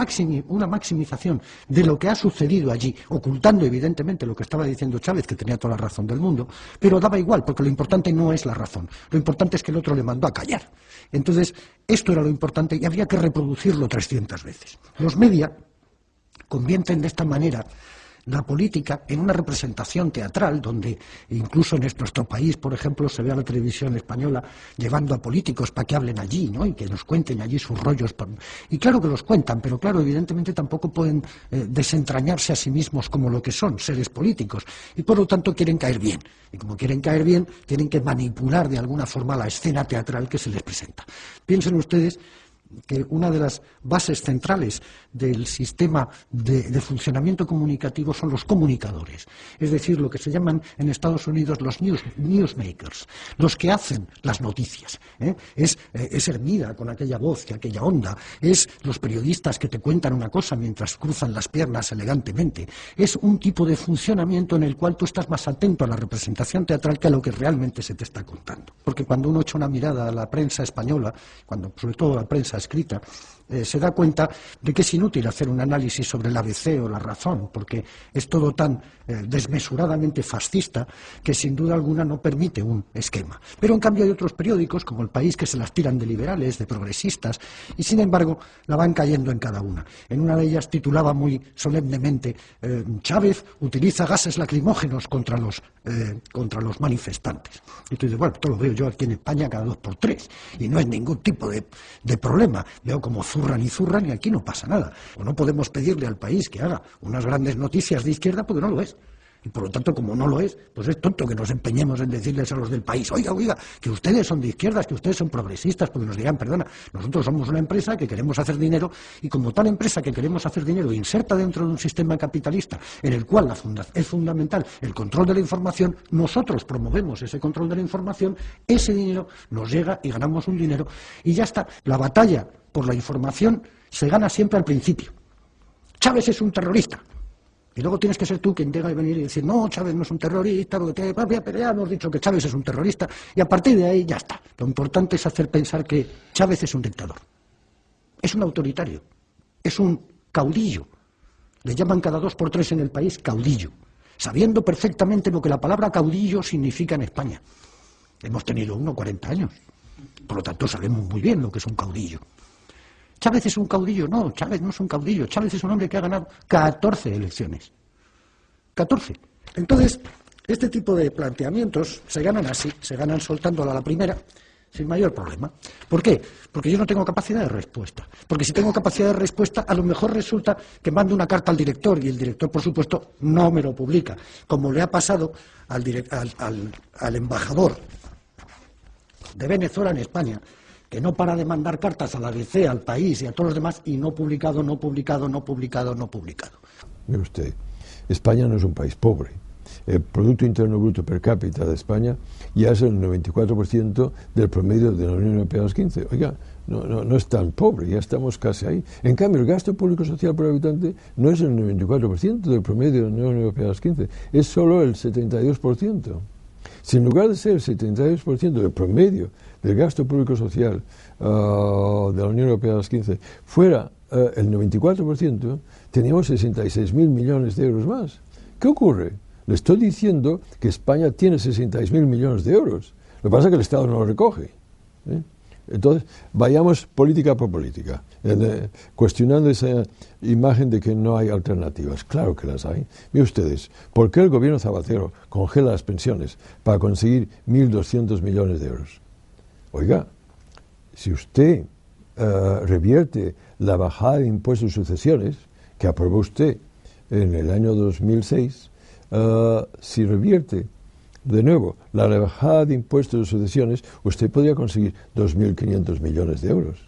maximización de lo que ha sucedido allí, ocultando evidentemente lo que estaba diciendo Chávez, que tenía toda la razón del mundo, pero daba igual, porque lo importante no es la razón, lo importante es que el otro le mandó a callar. Entonces, esto era lo importante y había que reproducirlo 300 veces. Los media convierten de esta manera la política en una representación teatral, donde incluso en nuestro país, por ejemplo, se ve a la televisión española llevando a políticos para que hablen allí, ¿no?, y que nos cuenten allí sus rollos. Y claro que los cuentan, pero claro, evidentemente tampoco pueden desentrañarse a sí mismos como lo que son, seres políticos, y por lo tanto quieren caer bien. Y como quieren caer bien, tienen que manipular de alguna forma la escena teatral que se les presenta. Piensen ustedes, que una de las bases centrales del sistema de funcionamiento comunicativo son los comunicadores, es decir, lo que se llaman en Estados Unidos los newsmakers, los que hacen las noticias. Es Hermida con aquella voz y aquella onda, es los periodistas que te cuentan una cosa mientras cruzan las piernas elegantemente, es un tipo de funcionamiento en el cual tú estás más atento a la representación teatral que a lo que realmente se te está contando. Porque cuando uno echa una mirada a la prensa española, sobre todo a la prensa escrita, se da cuenta de que es inútil hacer un análisis sobre el ABC o la Razón, porque es todo tan desmesuradamente fascista que sin duda alguna no permite un esquema. Pero en cambio hay otros periódicos, como El País, que se las tiran de liberales, de progresistas, y sin embargo la van cayendo en cada una. En una de ellas titulaba muy solemnemente Chávez utiliza gases lacrimógenos contra los manifestantes. Y tú dices, bueno, esto lo veo yo aquí en España cada 2 por 3 y no es ningún tipo de problema. Veo como zurran y aquí no pasa nada. O no podemos pedirle al País que haga unas grandes noticias de izquierda porque no lo es. Y por lo tanto, como no lo es, pues es tonto que nos empeñemos en decirles a los del País, oiga, que ustedes son de izquierdas, que ustedes son progresistas, porque nos dirán, perdona, nosotros somos una empresa que queremos hacer dinero y como tal empresa que queremos hacer dinero inserta dentro de un sistema capitalista en el cual es fundamental el control de la información, nosotros promovemos ese control de la información, ese dinero nos llega y ganamos un dinero y ya está. La batalla por la información se gana siempre al principio. Chávez es un terrorista. Y luego tienes que ser tú quien tenga que venir y decir, no, Chávez no es un terrorista, pero ya hemos dicho que Chávez es un terrorista, y a partir de ahí ya está. Lo importante es hacer pensar que Chávez es un dictador, es un autoritario, es un caudillo. Le llaman cada 2 por 3 en el País caudillo, sabiendo perfectamente lo que la palabra caudillo significa en España. Hemos tenido uno 40 años, por lo tanto sabemos muy bien lo que es un caudillo. ¿Chávez es un caudillo? No, Chávez no es un caudillo. Chávez es un hombre que ha ganado 14 elecciones. 14. Entonces, este tipo de planteamientos se ganan así, se ganan soltándola a la primera, sin mayor problema. ¿Por qué? Porque yo no tengo capacidad de respuesta. Porque si tengo capacidad de respuesta, a lo mejor resulta que mando una carta al director y el director, por supuesto, no me lo publica. Como le ha pasado al embajador de Venezuela en España, que no para de mandar cartas a la ABC, al País y a todos los demás, y no publicado. Mire usted, España no es un país pobre. El Producto Interno Bruto per cápita de España ya es el 94% del promedio de la Unión Europea de los 15. Oiga, no es tan pobre, ya estamos casi ahí. En cambio, el gasto público social por habitante no es el 94% del promedio de la Unión Europea de los 15, es solo el 72%. Si en lugar de ser el 72% del promedio del gasto público social de la Unión Europea de los 15 fuera el 94%, teníamos 66.000 millones de euros más. ¿Qué ocurre? Le estoy diciendo que España tiene 66.000 millones de euros. Lo que pasa es que el Estado no lo recoge. Entonces, vayamos política por política, cuestionando esa imagen de que no hay alternativas. Claro que las hay. Miren ustedes, ¿por qué el gobierno Zapatero congela las pensiones para conseguir 1.200 millones de euros? Oiga, si usted revierte la bajada de impuestos de sucesiones que aprobó usted en el año 2006, si revierte de nuevo la rebajada de impuestos de sucesiones, usted podría conseguir 2.500 millones de euros.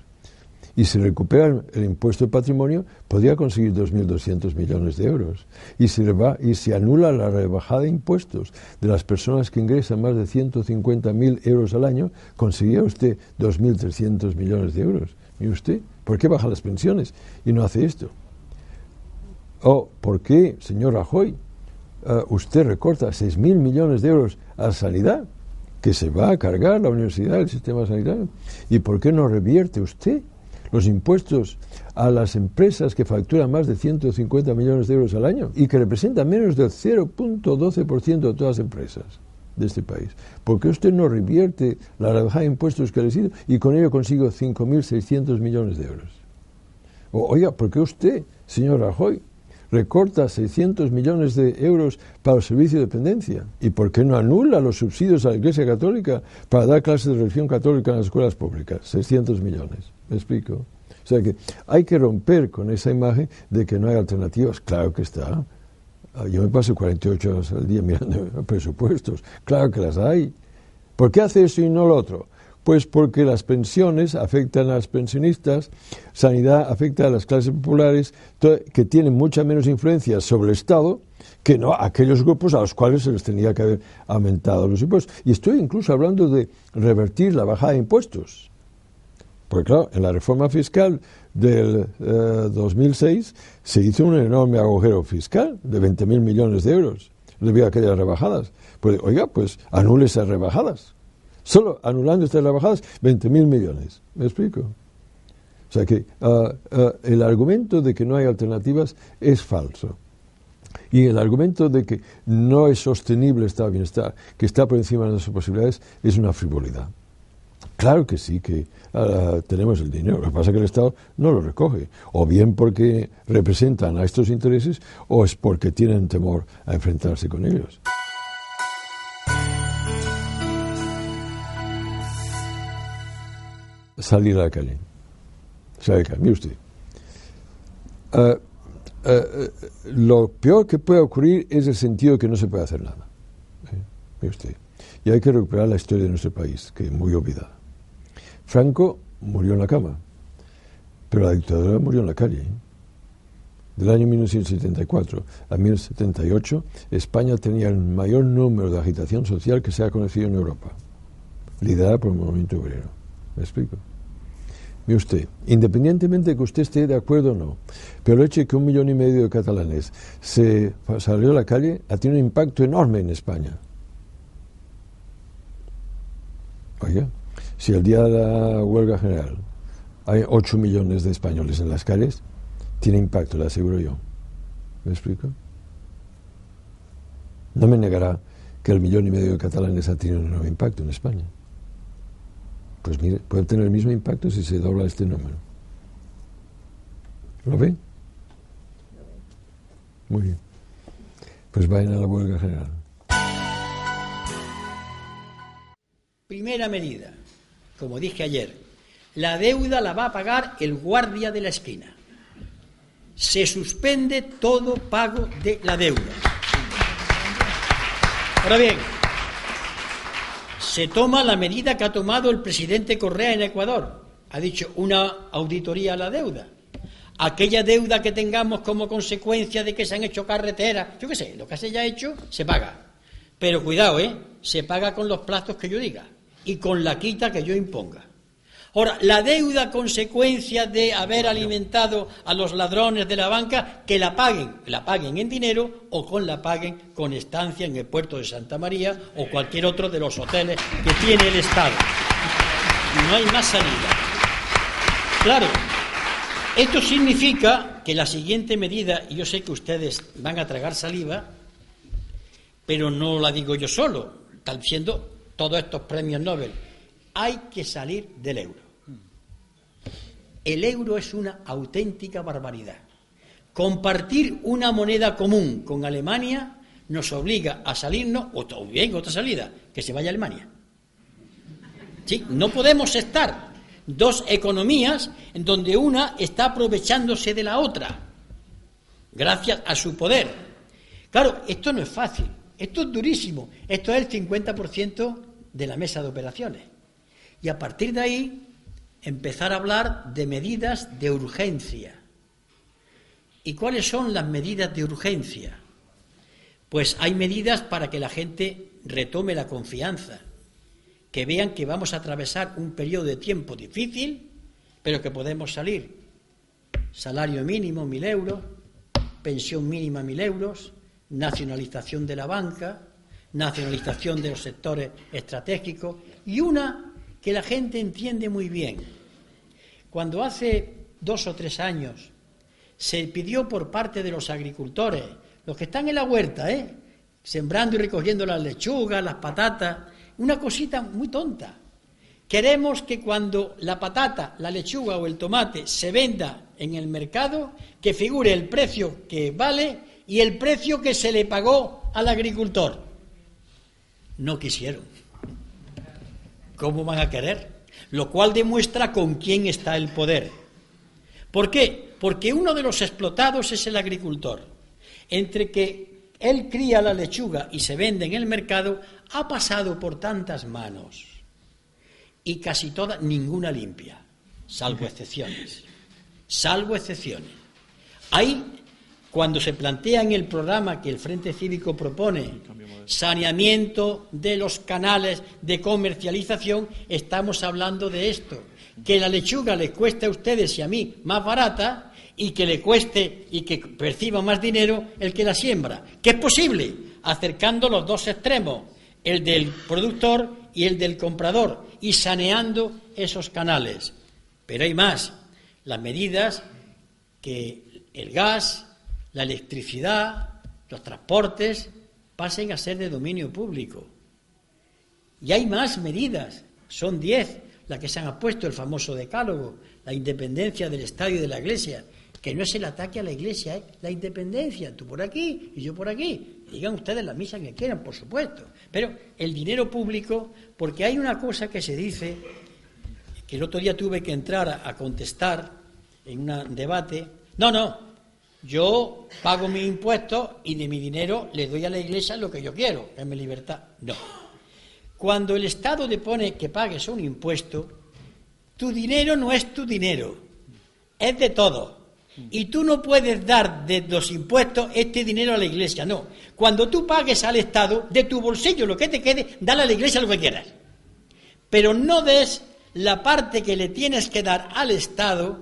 Y si recupera el impuesto de patrimonio, podría conseguir 2.200 millones de euros. Y si anula la rebajada de impuestos de las personas que ingresan más de 150.000 euros al año, conseguiría usted 2.300 millones de euros. ¿Y usted? ¿Por qué baja las pensiones y no hace esto? ¿O por qué, señor Rajoy, usted recorta 6.000 millones de euros a la sanidad, que se va a cargar la universidad, el sistema sanitario? ¿Y por qué no revierte usted los impuestos a las empresas que facturan más de 150 millones de euros al año y que representan menos del 0.12% de todas las empresas de este país? ¿Por qué usted no revierte la rebajada de impuestos que le he sido y con ello consigo 5.600 millones de euros? Oiga, ¿por qué usted, señor Rajoy, recorta 600 millones de euros para el servicio de dependencia? ¿Y por qué no anula los subsidios a la Iglesia Católica para dar clases de religión católica en las escuelas públicas? 600 millones. ¿Me explico? O sea que hay que romper con esa imagen de que no hay alternativas. Claro que está. Yo me paso 48 horas al día mirando presupuestos. Claro que las hay. ¿Por qué hace eso y no lo otro? Pues porque las pensiones afectan a los pensionistas, sanidad afecta a las clases populares, que tienen mucha menos influencia sobre el Estado que no aquellos grupos a los cuales se les tenía que haber aumentado los impuestos. Y estoy incluso hablando de revertir la bajada de impuestos. Porque claro, en la reforma fiscal del 2006 se hizo un enorme agujero fiscal de 20.000 millones de euros debido a aquellas rebajadas. Pues oiga, pues anule esas rebajadas. Solo anulando estas rebajadas, 20.000 millones. ¿Me explico? O sea que el argumento de que no hay alternativas es falso. Y el argumento de que no es sostenible este bienestar, que está por encima de nuestras posibilidades, es una frivolidad. Claro que sí, que tenemos el dinero. Lo que pasa es que el Estado no lo recoge. O bien porque representan a estos intereses, o es porque tienen temor a enfrentarse con ellos. Salir a la calle. Mire usted. Lo peor que puede ocurrir es el sentido de que no se puede hacer nada. Mire usted. Y hay que recuperar la historia de nuestro país, que es muy olvidada. Franco murió en la cama, pero la dictadura murió en la calle. Del año 1974 a 1978, España tenía el mayor número de agitación social que se ha conocido en Europa, liderada por el movimiento obrero. ¿Me explico? Mire usted, independientemente de que usted esté de acuerdo o no, pero el hecho de que 1,5 millones de catalanes se salió a la calle ha tenido un impacto enorme en España. Oiga, si el día de la huelga general hay 8 millones de españoles en las calles, tiene impacto, le aseguro yo. ¿Me explico? No me negará que el 1,5 millones de catalanes ha tenido un enorme impacto en España. Pues mire, puede tener el mismo impacto si se dobla este número. ¿Lo ve? Muy bien. Pues vayan a la huelga general. Primera medida, como dije ayer, la deuda la va a pagar el guardia de la esquina. Se suspende todo pago de la deuda. Ahora bien, se toma la medida que ha tomado el presidente Correa en Ecuador. Ha dicho una auditoría a la deuda. Aquella deuda que tengamos como consecuencia de que se han hecho carreteras, yo qué sé, lo que se haya hecho, se paga. Pero cuidado, se paga con los plazos que yo diga y con la quita que yo imponga. Ahora, la deuda consecuencia de haber alimentado a los ladrones de la banca, que la paguen en dinero o la paguen con estancia en el puerto de Santa María o cualquier otro de los hoteles que tiene el Estado. No hay más salida. Claro, esto significa que la siguiente medida, y yo sé que ustedes van a tragar saliva, pero no la digo yo solo, están diciendo todos estos premios Nobel. Hay que salir del euro. El euro es una auténtica barbaridad. Compartir una moneda común con Alemania nos obliga a salirnos, o bien otra salida, que se vaya a Alemania. ¿Sí? No podemos estar dos economías en donde una está aprovechándose de la otra, gracias a su poder. Claro, esto no es fácil, esto es durísimo, esto es el 50% de la mesa de operaciones. Y a partir de ahí, empezar a hablar de medidas de urgencia. ¿Y cuáles son las medidas de urgencia? Pues hay medidas para que la gente retome la confianza, que vean que vamos a atravesar un periodo de tiempo difícil, pero que podemos salir. Salario mínimo, 1.000 euros, pensión mínima, 1.000 euros, nacionalización de la banca, nacionalización de los sectores estratégicos y una que la gente entiende muy bien. Cuando hace 2 o 3 años se pidió por parte de los agricultores, los que están en la huerta, sembrando y recogiendo las lechugas, las patatas, una cosita muy tonta. Queremos que cuando la patata, la lechuga o el tomate se venda en el mercado, que figure el precio que vale y el precio que se le pagó al agricultor. No quisieron. ¿Cómo van a querer? Lo cual demuestra con quién está el poder. ¿Por qué? Porque uno de los explotados es el agricultor. Entre que él cría la lechuga y se vende en el mercado, ha pasado por tantas manos. y casi todas, ninguna limpia, salvo excepciones. Salvo excepciones. Ahí, cuando se plantea en el programa que el Frente Cívico propone, saneamiento de los canales de comercialización, estamos hablando de esto, que la lechuga les cueste a ustedes y a mí más barata y que le cueste y que perciba más dinero el que la siembra, que es posible, acercando los dos extremos, el del productor y el del comprador, y saneando esos canales. Pero hay más, las medidas que el gas, la electricidad, los transportes pasen a ser de dominio público. Y hay más medidas, son 10 las que se han puesto, el famoso decálogo, la independencia del Estado y de la Iglesia, que no es el ataque a la Iglesia, es la independencia, tú por aquí y yo por aquí. Digan ustedes la misa que quieran, por supuesto, pero el dinero público, porque hay una cosa que se dice, que el otro día tuve que entrar a contestar en un debate, no, yo pago mis impuestos y de mi dinero le doy a la Iglesia lo que yo quiero, es mi libertad. No. Cuando el Estado te pone que pagues un impuesto, tu dinero no es tu dinero, es de todos. Y tú no puedes dar de los impuestos este dinero a la Iglesia, no. Cuando tú pagues al Estado, de tu bolsillo lo que te quede, dale a la Iglesia lo que quieras. Pero no des la parte que le tienes que dar al Estado,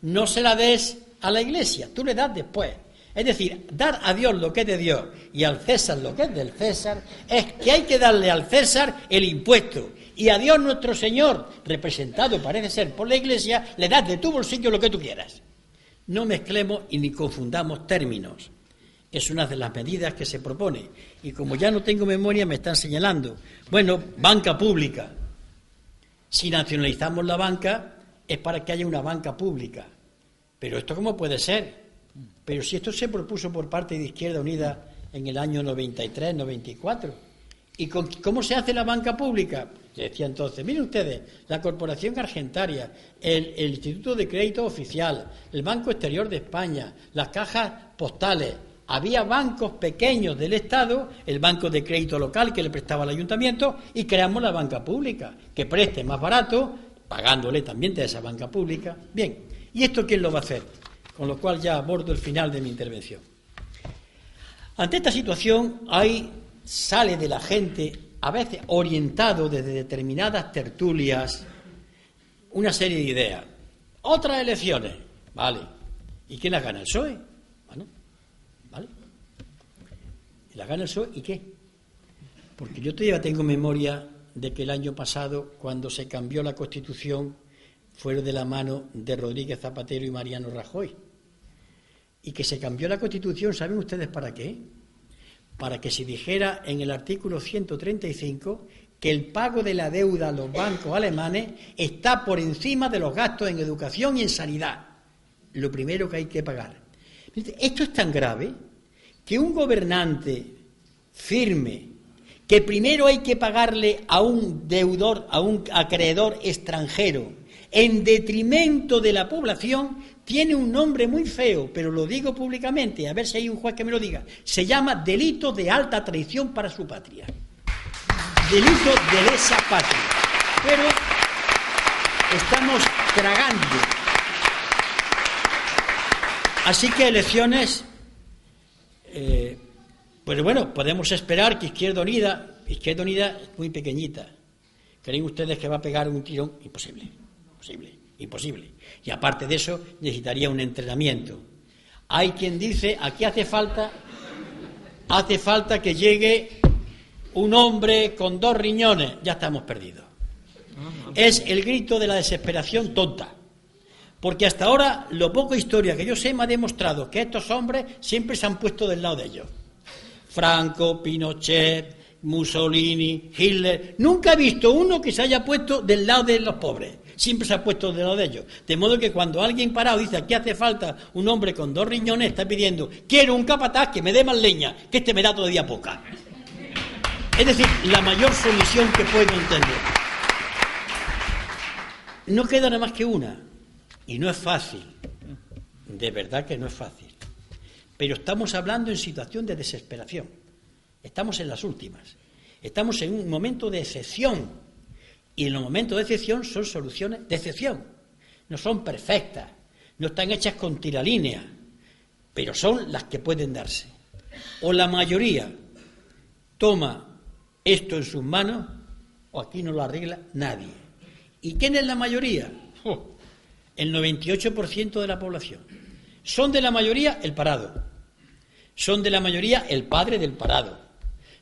no se la des a la Iglesia, tú le das después. Es decir, dar a Dios lo que es de Dios y al César lo que es del César, es que hay que darle al César el impuesto. Y a Dios nuestro Señor, representado parece ser por la Iglesia, le das de tu bolsillo lo que tú quieras. No mezclemos y ni confundamos términos. Es una de las medidas que se propone. Y como ya no tengo memoria, me están señalando. Bueno, banca pública. Si nacionalizamos la banca, es para que haya una banca pública. Pero ¿esto cómo puede ser? Pero si esto se propuso por parte de Izquierda Unida en el año 93, 94. ¿Y cómo se hace la banca pública? Yo decía entonces, miren ustedes, la Corporación Argentaria, el Instituto de Crédito Oficial, el Banco Exterior de España, las cajas postales. Había bancos pequeños del Estado, el Banco de Crédito Local que le prestaba al Ayuntamiento, y creamos la banca pública, que preste más barato, pagándole también de esa banca pública. Bien, ¿y esto quién lo va a hacer? Con lo cual ya abordo el final de mi intervención. Ante esta situación sale de la gente, a veces orientado desde determinadas tertulias, una serie de ideas. Otras elecciones, vale. ¿Y quién las gana? ¿El PSOE? Bueno, vale. ¿Y las gana el PSOE? ¿Y qué? Porque yo todavía tengo memoria de que el año pasado, cuando se cambió la Constitución, fueron de la mano de Rodríguez Zapatero y Mariano Rajoy. Y que se cambió la Constitución, ¿saben ustedes para qué? Para que se dijera en el artículo 135 que el pago de la deuda a los bancos alemanes está por encima de los gastos en educación y en sanidad. Lo primero que hay que pagar. Esto es tan grave que un gobernante firme, que primero hay que pagarle a un deudor, a un acreedor extranjero, en detrimento de la población, tiene un nombre muy feo, pero lo digo públicamente, a ver si hay un juez que me lo diga. Se llama delito de alta traición para su patria. Delito de lesa patria. Pero estamos tragando. Así que elecciones, pues bueno, podemos esperar que Izquierda Unida es muy pequeñita. ¿Creen ustedes que va a pegar un tirón? Imposible. Y aparte de eso, necesitaría un entrenamiento. Hay quien dice, aquí hace falta que llegue un hombre con 2 riñones. Ya estamos perdidos. Es el grito de la desesperación tonta. Porque hasta ahora, lo poco historia que yo sé me ha demostrado que estos hombres siempre se han puesto del lado de ellos. Franco, Pinochet, Mussolini, Hitler. Nunca he visto uno que se haya puesto del lado de los pobres. Siempre se ha puesto del lado de ellos. De modo que cuando alguien parado dice aquí hace falta un hombre con 2 riñones, está pidiendo, quiero un capataz que me dé más leña, que este me da todavía poca. Es decir, la mayor sumisión que puedo entender. No queda nada más que una. Y no es fácil. De verdad que no es fácil. Pero estamos hablando en situación de desesperación. Estamos en las últimas. Estamos en un momento de excepción Y en los momentos de excepción son soluciones de excepción. No son perfectas, no están hechas con tiralínea, pero son las que pueden darse. O la mayoría toma esto en sus manos, o aquí no lo arregla nadie. ¿Y quién es la mayoría? El 98% de la población. Son de la mayoría el parado. Son de la mayoría el padre del parado.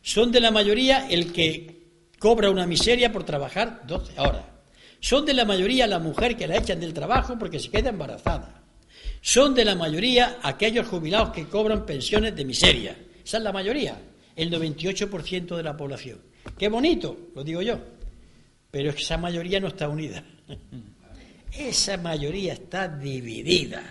Son de la mayoría el que cobra una miseria por trabajar 12 horas. Son de la mayoría la mujer que la echan del trabajo porque se queda embarazada. Son de la mayoría aquellos jubilados que cobran pensiones de miseria. Esa es la mayoría, el 98% de la población. ¡Qué bonito!, lo digo yo. Pero es que esa mayoría no está unida. Esa mayoría está dividida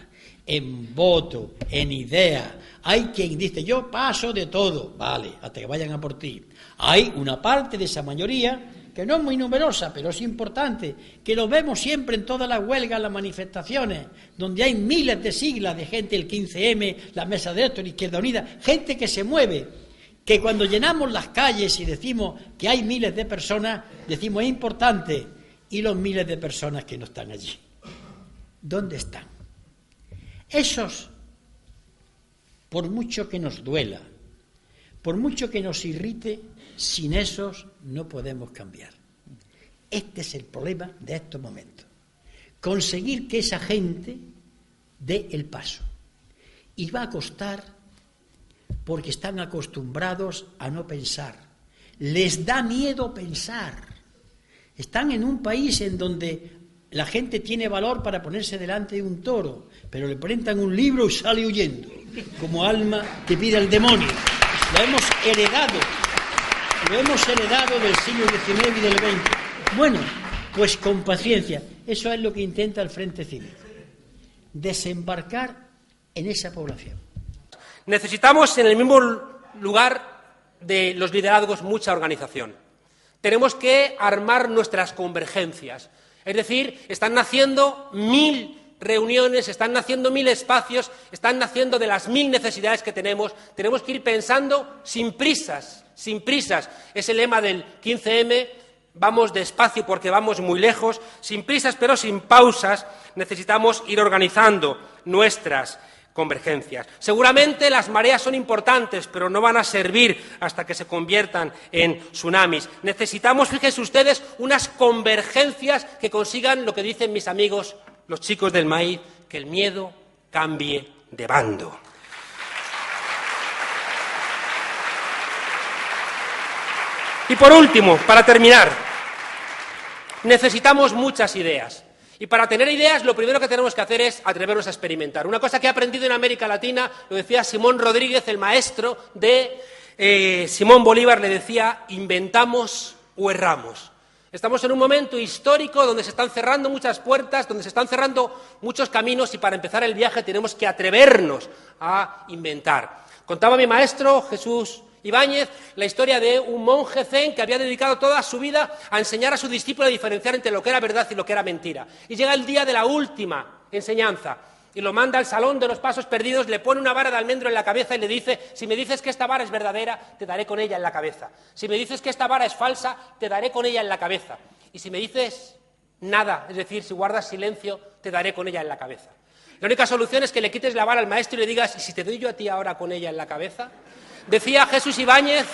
en voto, en idea. Hay quien dice, yo paso de todo, vale, hasta que vayan a por ti. Hay una parte de esa mayoría, que no es muy numerosa, pero es importante, que lo vemos siempre en todas las huelgas, las manifestaciones, donde hay miles de siglas de gente, el 15M, la Mesa de Héctor, Izquierda Unida, gente que se mueve, que cuando llenamos las calles y decimos que hay miles de personas, decimos, es importante, y los miles de personas que no están allí, ¿dónde están? Esos, por mucho que nos duela, por mucho que nos irrite, sin esos no podemos cambiar. Este es el problema de estos momentos. Conseguir que esa gente dé el paso. Y va a costar porque están acostumbrados a no pensar. Les da miedo pensar. Están en un país en donde la gente tiene valor para ponerse delante de un toro, pero le presentan un libro y sale huyendo, como alma que pide al demonio. Lo hemos heredado del siglo XIX y del XX. Bueno, pues con paciencia. Eso es lo que intenta el Frente Cívico. Desembarcar en esa población. Necesitamos en el mismo lugar de los liderazgos mucha organización. Tenemos que armar nuestras convergencias. Es decir, están naciendo 1000 reuniones, están naciendo 1000 espacios, están naciendo de las 1000 necesidades que tenemos. Tenemos que ir pensando sin prisas, sin prisas. Es el lema del 15M, vamos despacio porque vamos muy lejos, sin prisas pero sin pausas. Necesitamos ir organizando nuestras convergencias. Seguramente las mareas son importantes, pero no van a servir hasta que se conviertan en tsunamis. Necesitamos, fíjense ustedes, unas convergencias que consigan lo que dicen mis amigos, los chicos del maíz, que el miedo cambie de bando. Y por último, para terminar, necesitamos muchas ideas. Y para tener ideas, lo primero que tenemos que hacer es atrevernos a experimentar. Una cosa que he aprendido en América Latina, lo decía Simón Rodríguez, el maestro de Simón Bolívar, le decía, inventamos o erramos. Estamos en un momento histórico donde se están cerrando muchas puertas, donde se están cerrando muchos caminos, y para empezar el viaje tenemos que atrevernos a inventar. Contaba mi maestro, Jesús Ibáñez, la historia de un monje zen que había dedicado toda su vida a enseñar a su discípulo a diferenciar entre lo que era verdad y lo que era mentira. Y llega el día de la última enseñanza y lo manda al salón de los pasos perdidos, le pone una vara de almendro en la cabeza y le dice, si me dices que esta vara es verdadera, te daré con ella en la cabeza. Si me dices que esta vara es falsa, te daré con ella en la cabeza. Y si me dices nada, es decir, si guardas silencio, te daré con ella en la cabeza. La única solución es que le quites la vara al maestro y le digas, ¿y si te doy yo a ti ahora con ella en la cabeza? Decía Jesús Ibáñez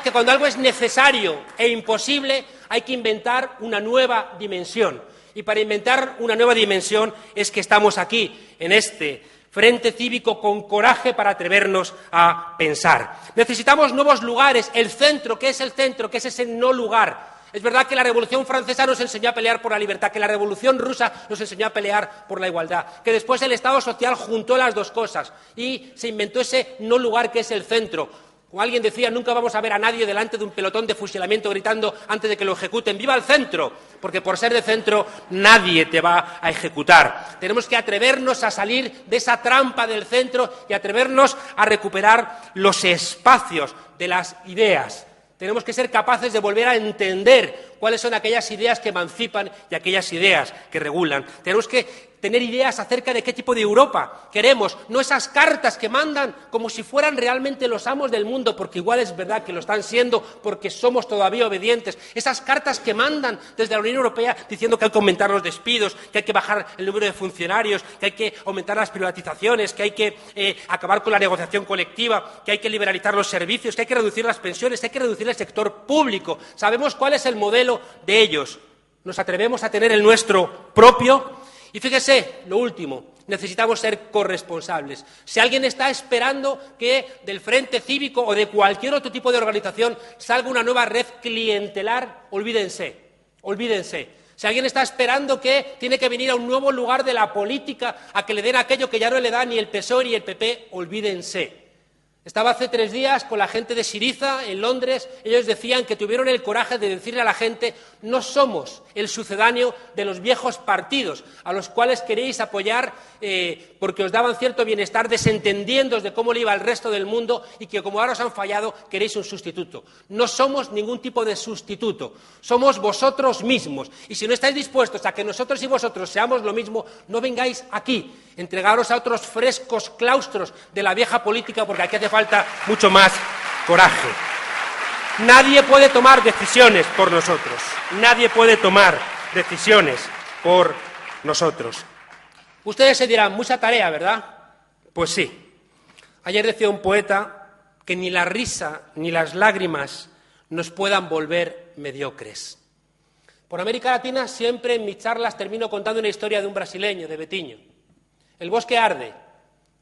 que cuando algo es necesario e imposible hay que inventar una nueva dimensión. Y para inventar una nueva dimensión es que estamos aquí, en este Frente Cívico, con coraje para atrevernos a pensar. Necesitamos nuevos lugares, el centro, ¿qué es el centro? ¿Qué es ese no lugar? Es verdad que la Revolución Francesa nos enseñó a pelear por la libertad, que la Revolución Rusa nos enseñó a pelear por la igualdad, que después el Estado social juntó las dos cosas y se inventó ese no lugar que es el centro. Como alguien decía, nunca vamos a ver a nadie delante de un pelotón de fusilamiento gritando antes de que lo ejecuten, ¡viva el centro! Porque por ser de centro nadie te va a ejecutar. Tenemos que atrevernos a salir de esa trampa del centro y atrevernos a recuperar los espacios de las ideas. Tenemos que ser capaces de volver a entender cuáles son aquellas ideas que emancipan y aquellas ideas que regulan. Tenemos que tener ideas acerca de qué tipo de Europa queremos, no esas cartas que mandan como si fueran realmente los amos del mundo, porque igual es verdad que lo están siendo porque somos todavía obedientes, esas cartas que mandan desde la Unión Europea diciendo que hay que aumentar los despidos, que hay que bajar el número de funcionarios, que hay que aumentar las privatizaciones, que hay que acabar con la negociación colectiva, que hay que liberalizar los servicios, que hay que reducir las pensiones, que hay que reducir el sector público. Sabemos cuál es el modelo de ellos. ¿Nos atrevemos a tener el nuestro propio? Y fíjese, lo último, necesitamos ser corresponsables. Si alguien está esperando que del Frente Cívico o de cualquier otro tipo de organización salga una nueva red clientelar, olvídense. Si alguien está esperando que tiene que venir a un nuevo lugar de la política a que le den aquello que ya no le da ni el PSOE ni el PP, olvídense. Estaba hace 3 días con la gente de Syriza en Londres. Ellos decían que tuvieron el coraje de decirle a la gente: no somos el sucedáneo de los viejos partidos a los cuales queréis apoyar porque os daban cierto bienestar, desentendiéndoos de cómo le iba al resto del mundo, y que como ahora os han fallado queréis un sustituto. No somos ningún tipo de sustituto, somos vosotros mismos, y si no estáis dispuestos a que nosotros y vosotros seamos lo mismo, no vengáis aquí, entregaros a otros frescos claustros de la vieja política, porque aquí hace falta mucho más coraje. Nadie puede tomar decisiones por nosotros. Nadie puede tomar decisiones por nosotros. Ustedes se dirán, mucha tarea, ¿verdad? Pues sí. Ayer decía un poeta que ni la risa ni las lágrimas nos puedan volver mediocres. Por América Latina siempre en mis charlas termino contando una historia de un brasileño, de Betinho. El bosque arde,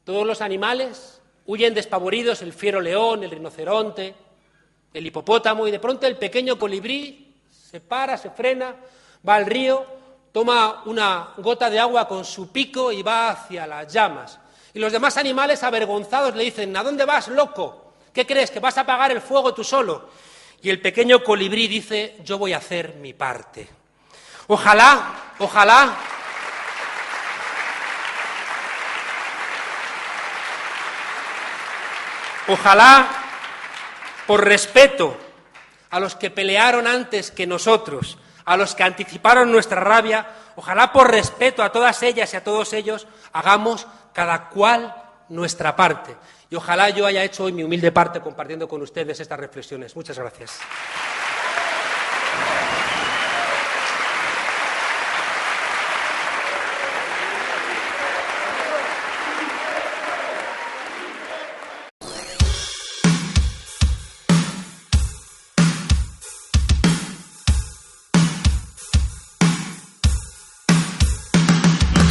todos los animales huyen despavoridos, el fiero león, el rinoceronte, el hipopótamo, y de pronto el pequeño colibrí se para, se frena, va al río, toma una gota de agua con su pico y va hacia las llamas. Y los demás animales, avergonzados, le dicen: ¿a dónde vas, loco? ¿Qué crees, que vas a apagar el fuego tú solo? Y el pequeño colibrí dice: yo voy a hacer mi parte. Ojalá, por respeto a los que pelearon antes que nosotros, a los que anticiparon nuestra rabia, ojalá por respeto a todas ellas y a todos ellos, hagamos cada cual nuestra parte. Y ojalá yo haya hecho hoy mi humilde parte compartiendo con ustedes estas reflexiones. Muchas gracias.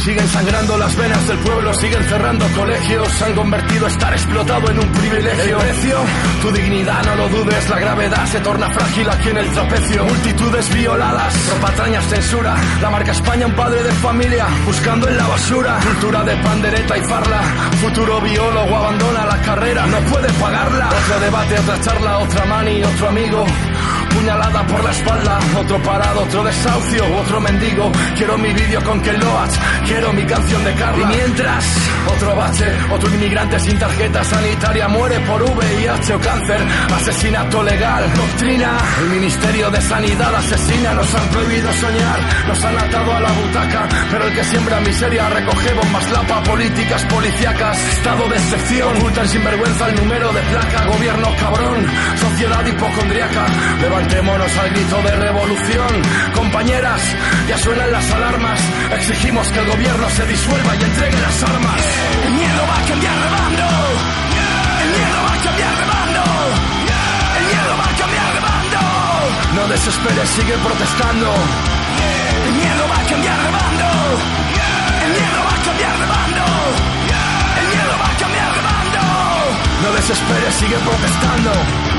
Siguen sangrando las venas del pueblo, siguen cerrando colegios, han convertido estar explotado en un privilegio. ¿El precio? Tu dignidad, no lo dudes, la gravedad se torna frágil aquí en el trapecio. Multitudes violadas, propatrañas, censura, la marca España un padre de familia, buscando en la basura. Cultura de pandereta y farla, futuro biólogo abandona la carrera, no puede pagarla. Otro debate, otra charla, otra mani, otro amigo, puñalada por la espalda, otro parado, otro desahucio, otro mendigo. Quiero mi vídeo con Ken Loach, quiero mi canción de Carla. Y mientras, otro bache, otro inmigrante sin tarjeta sanitaria muere por VIH o cáncer. Asesinato legal, doctrina, el Ministerio de Sanidad asesina. Nos han prohibido soñar, nos han atado a la butaca, pero el que siembra miseria recoge bombas lapa. Políticas policíacas, estado de excepción, ocultan sin vergüenza el número de placa. Gobierno cabrón, sociedad hipocondriaca. Levantémonos al grito de revolución. Compañeras, ya suenan las alarmas. Exigimos que el gobierno se disuelva y entregue las armas. El miedo va a cambiar de bando. El miedo va a cambiar de bando. El miedo va a cambiar de bando. No desesperes, sigue protestando. El miedo va a cambiar de bando. El miedo va a cambiar de bando. El miedo va a cambiar de bando. No desesperes, sigue protestando.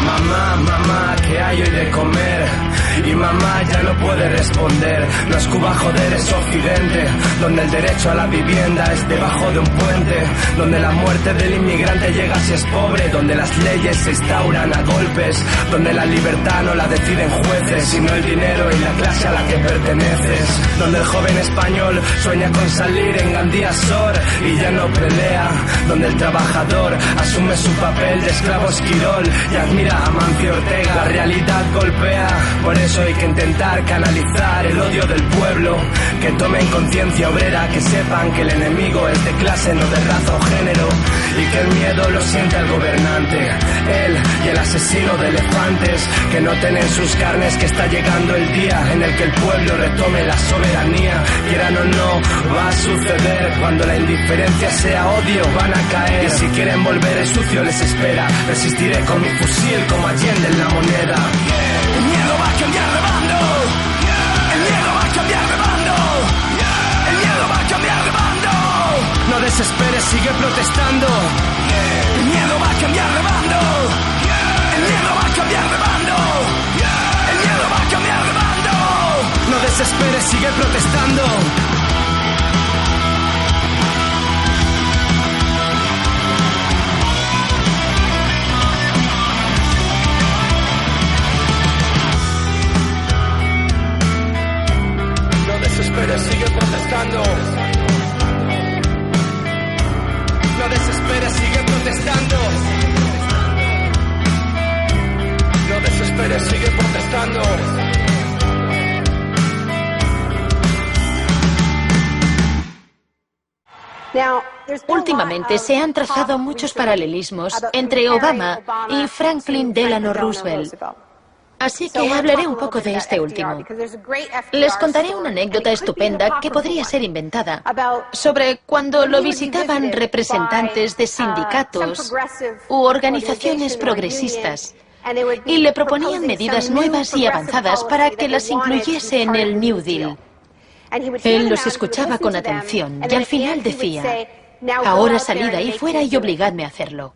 Mamá, mamá, ¿qué hay hoy de comer? Y mamá ya no puede responder. No es Cuba, joder, es Occidente, donde el derecho a la vivienda es debajo de un puente, donde la muerte del inmigrante llega si es pobre, donde las leyes se instauran a golpes, donde la libertad no la deciden jueces, sino el dinero y la clase a la que perteneces, donde el joven español sueña con salir en Gandía Sor y ya no pelea, donde el trabajador asume su papel de esclavo Esquirol y admira a Mancio Ortega. La realidad golpea, por eso hay que intentar canalizar el odio del pueblo. Que tomen conciencia obrera, que sepan que el enemigo es de clase, no de raza o género. Y que el miedo lo siente el gobernante, él y el asesino de elefantes. Que noten en sus carnes que está llegando el día en el que el pueblo retome la soberanía. Quieran o no, va a suceder. Cuando la indiferencia sea odio, van a caer. Y si quieren volver, el sucio les espera. Resistiré con mi fusil como Allende en la moneda. El miedo va a cambiar de bando. El miedo va a cambiar de bando. El miedo va a cambiar de bando. No desesperes, sigue protestando. El miedo va a cambiar de bando. El miedo va a cambiar de bando. El miedo va a cambiar de bando. No desesperes, sigue protestando. No desesperes, sigue protestando. No desesperes, sigue protestando. No desesperes, sigue protestando. Últimamente se han trazado muchos paralelismos entre Obama y Franklin Delano Roosevelt. Así que hablaré un poco de este último. Les contaré una anécdota estupenda que podría ser inventada sobre cuando lo visitaban representantes de sindicatos u organizaciones progresistas y le proponían medidas nuevas y avanzadas para que las incluyese en el New Deal. Él los escuchaba con atención y al final decía: ahora salid ahí fuera y obligadme a hacerlo.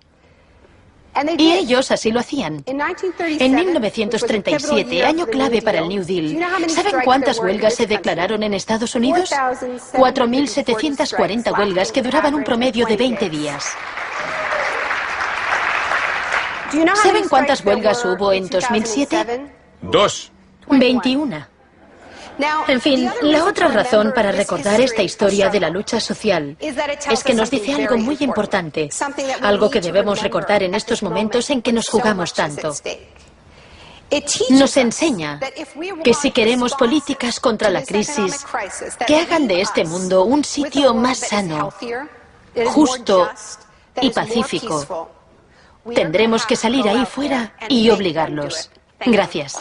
Y ellos así lo hacían. En 1937, año clave para el New Deal, ¿saben cuántas huelgas se declararon en Estados Unidos? 4.740 huelgas que duraban un promedio de 20 días. ¿Saben cuántas huelgas hubo en 2007? 2. 21. En fin, la otra razón para recordar esta historia de la lucha social es que nos dice algo muy importante, algo que debemos recordar en estos momentos en que nos jugamos tanto. Nos enseña que si queremos políticas contra la crisis que hagan de este mundo un sitio más sano, justo y pacífico, tendremos que salir ahí fuera y obligarlos. Gracias.